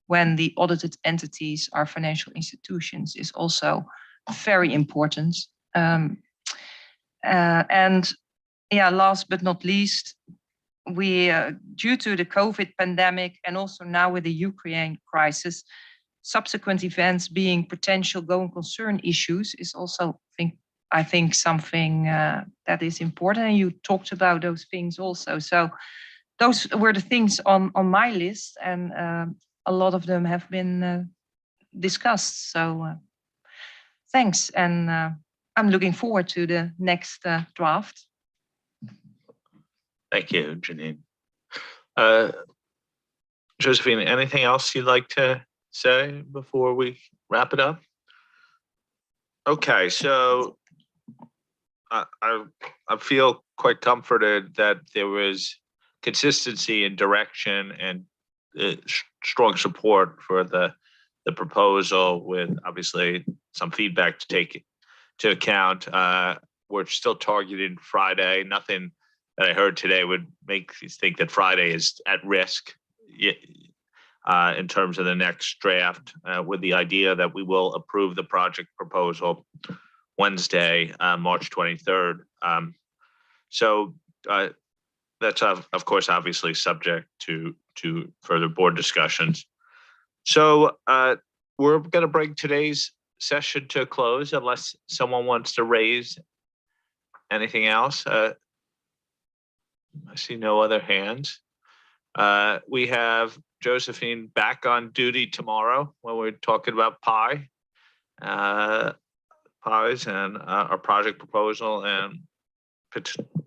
when the audited entities are financial institutions is also very important. Last but not least, we, due to the COVID pandemic and also now with the Ukraine crisis, subsequent events being potential going concern issues is also, I think something that is important. And you talked about those things also. So those were the things on my list, and a lot of them have been discussed. So thanks. And I'm looking forward to the next draft. Thank you, Janine. Josephine, anything else you'd like to say before we wrap it up? Okay, so I feel quite comforted that there was consistency in direction and strong support for the proposal, with obviously some feedback to take into account. We're still targeting Friday. Nothing that I heard today would make you think that Friday is at risk in terms of the next draft, with the idea that we will approve the project proposal Wednesday, March 23rd. That's of course obviously subject to further board discussions. So we're going to bring today's session to a close unless someone wants to raise anything else. I see no other hands. We have Josephine back on duty tomorrow when we're talking about PI. pies and our project proposal and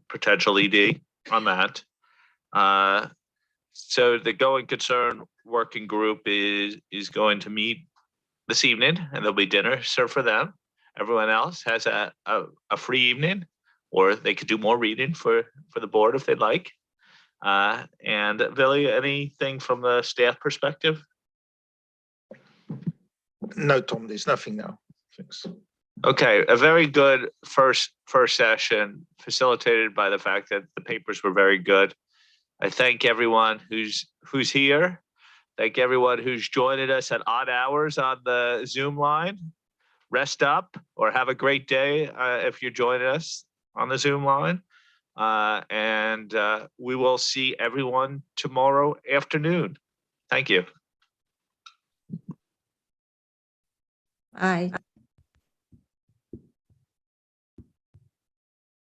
potential ED on that. So the going concern working group is going to meet this evening, and there'll be dinner served for them. Everyone else has a free evening, or they could do more reading for the board if they'd like. And Billy, anything from the staff perspective? No, Tom, there's nothing now. Thanks. Okay, a very good first session, facilitated by the fact that the papers were very good. I thank everyone who's here. Thank everyone who's joining us at odd hours on the Zoom line. Rest up or have a great day if you're joining us on the Zoom line. And we will see everyone tomorrow afternoon. Thank you. Bye.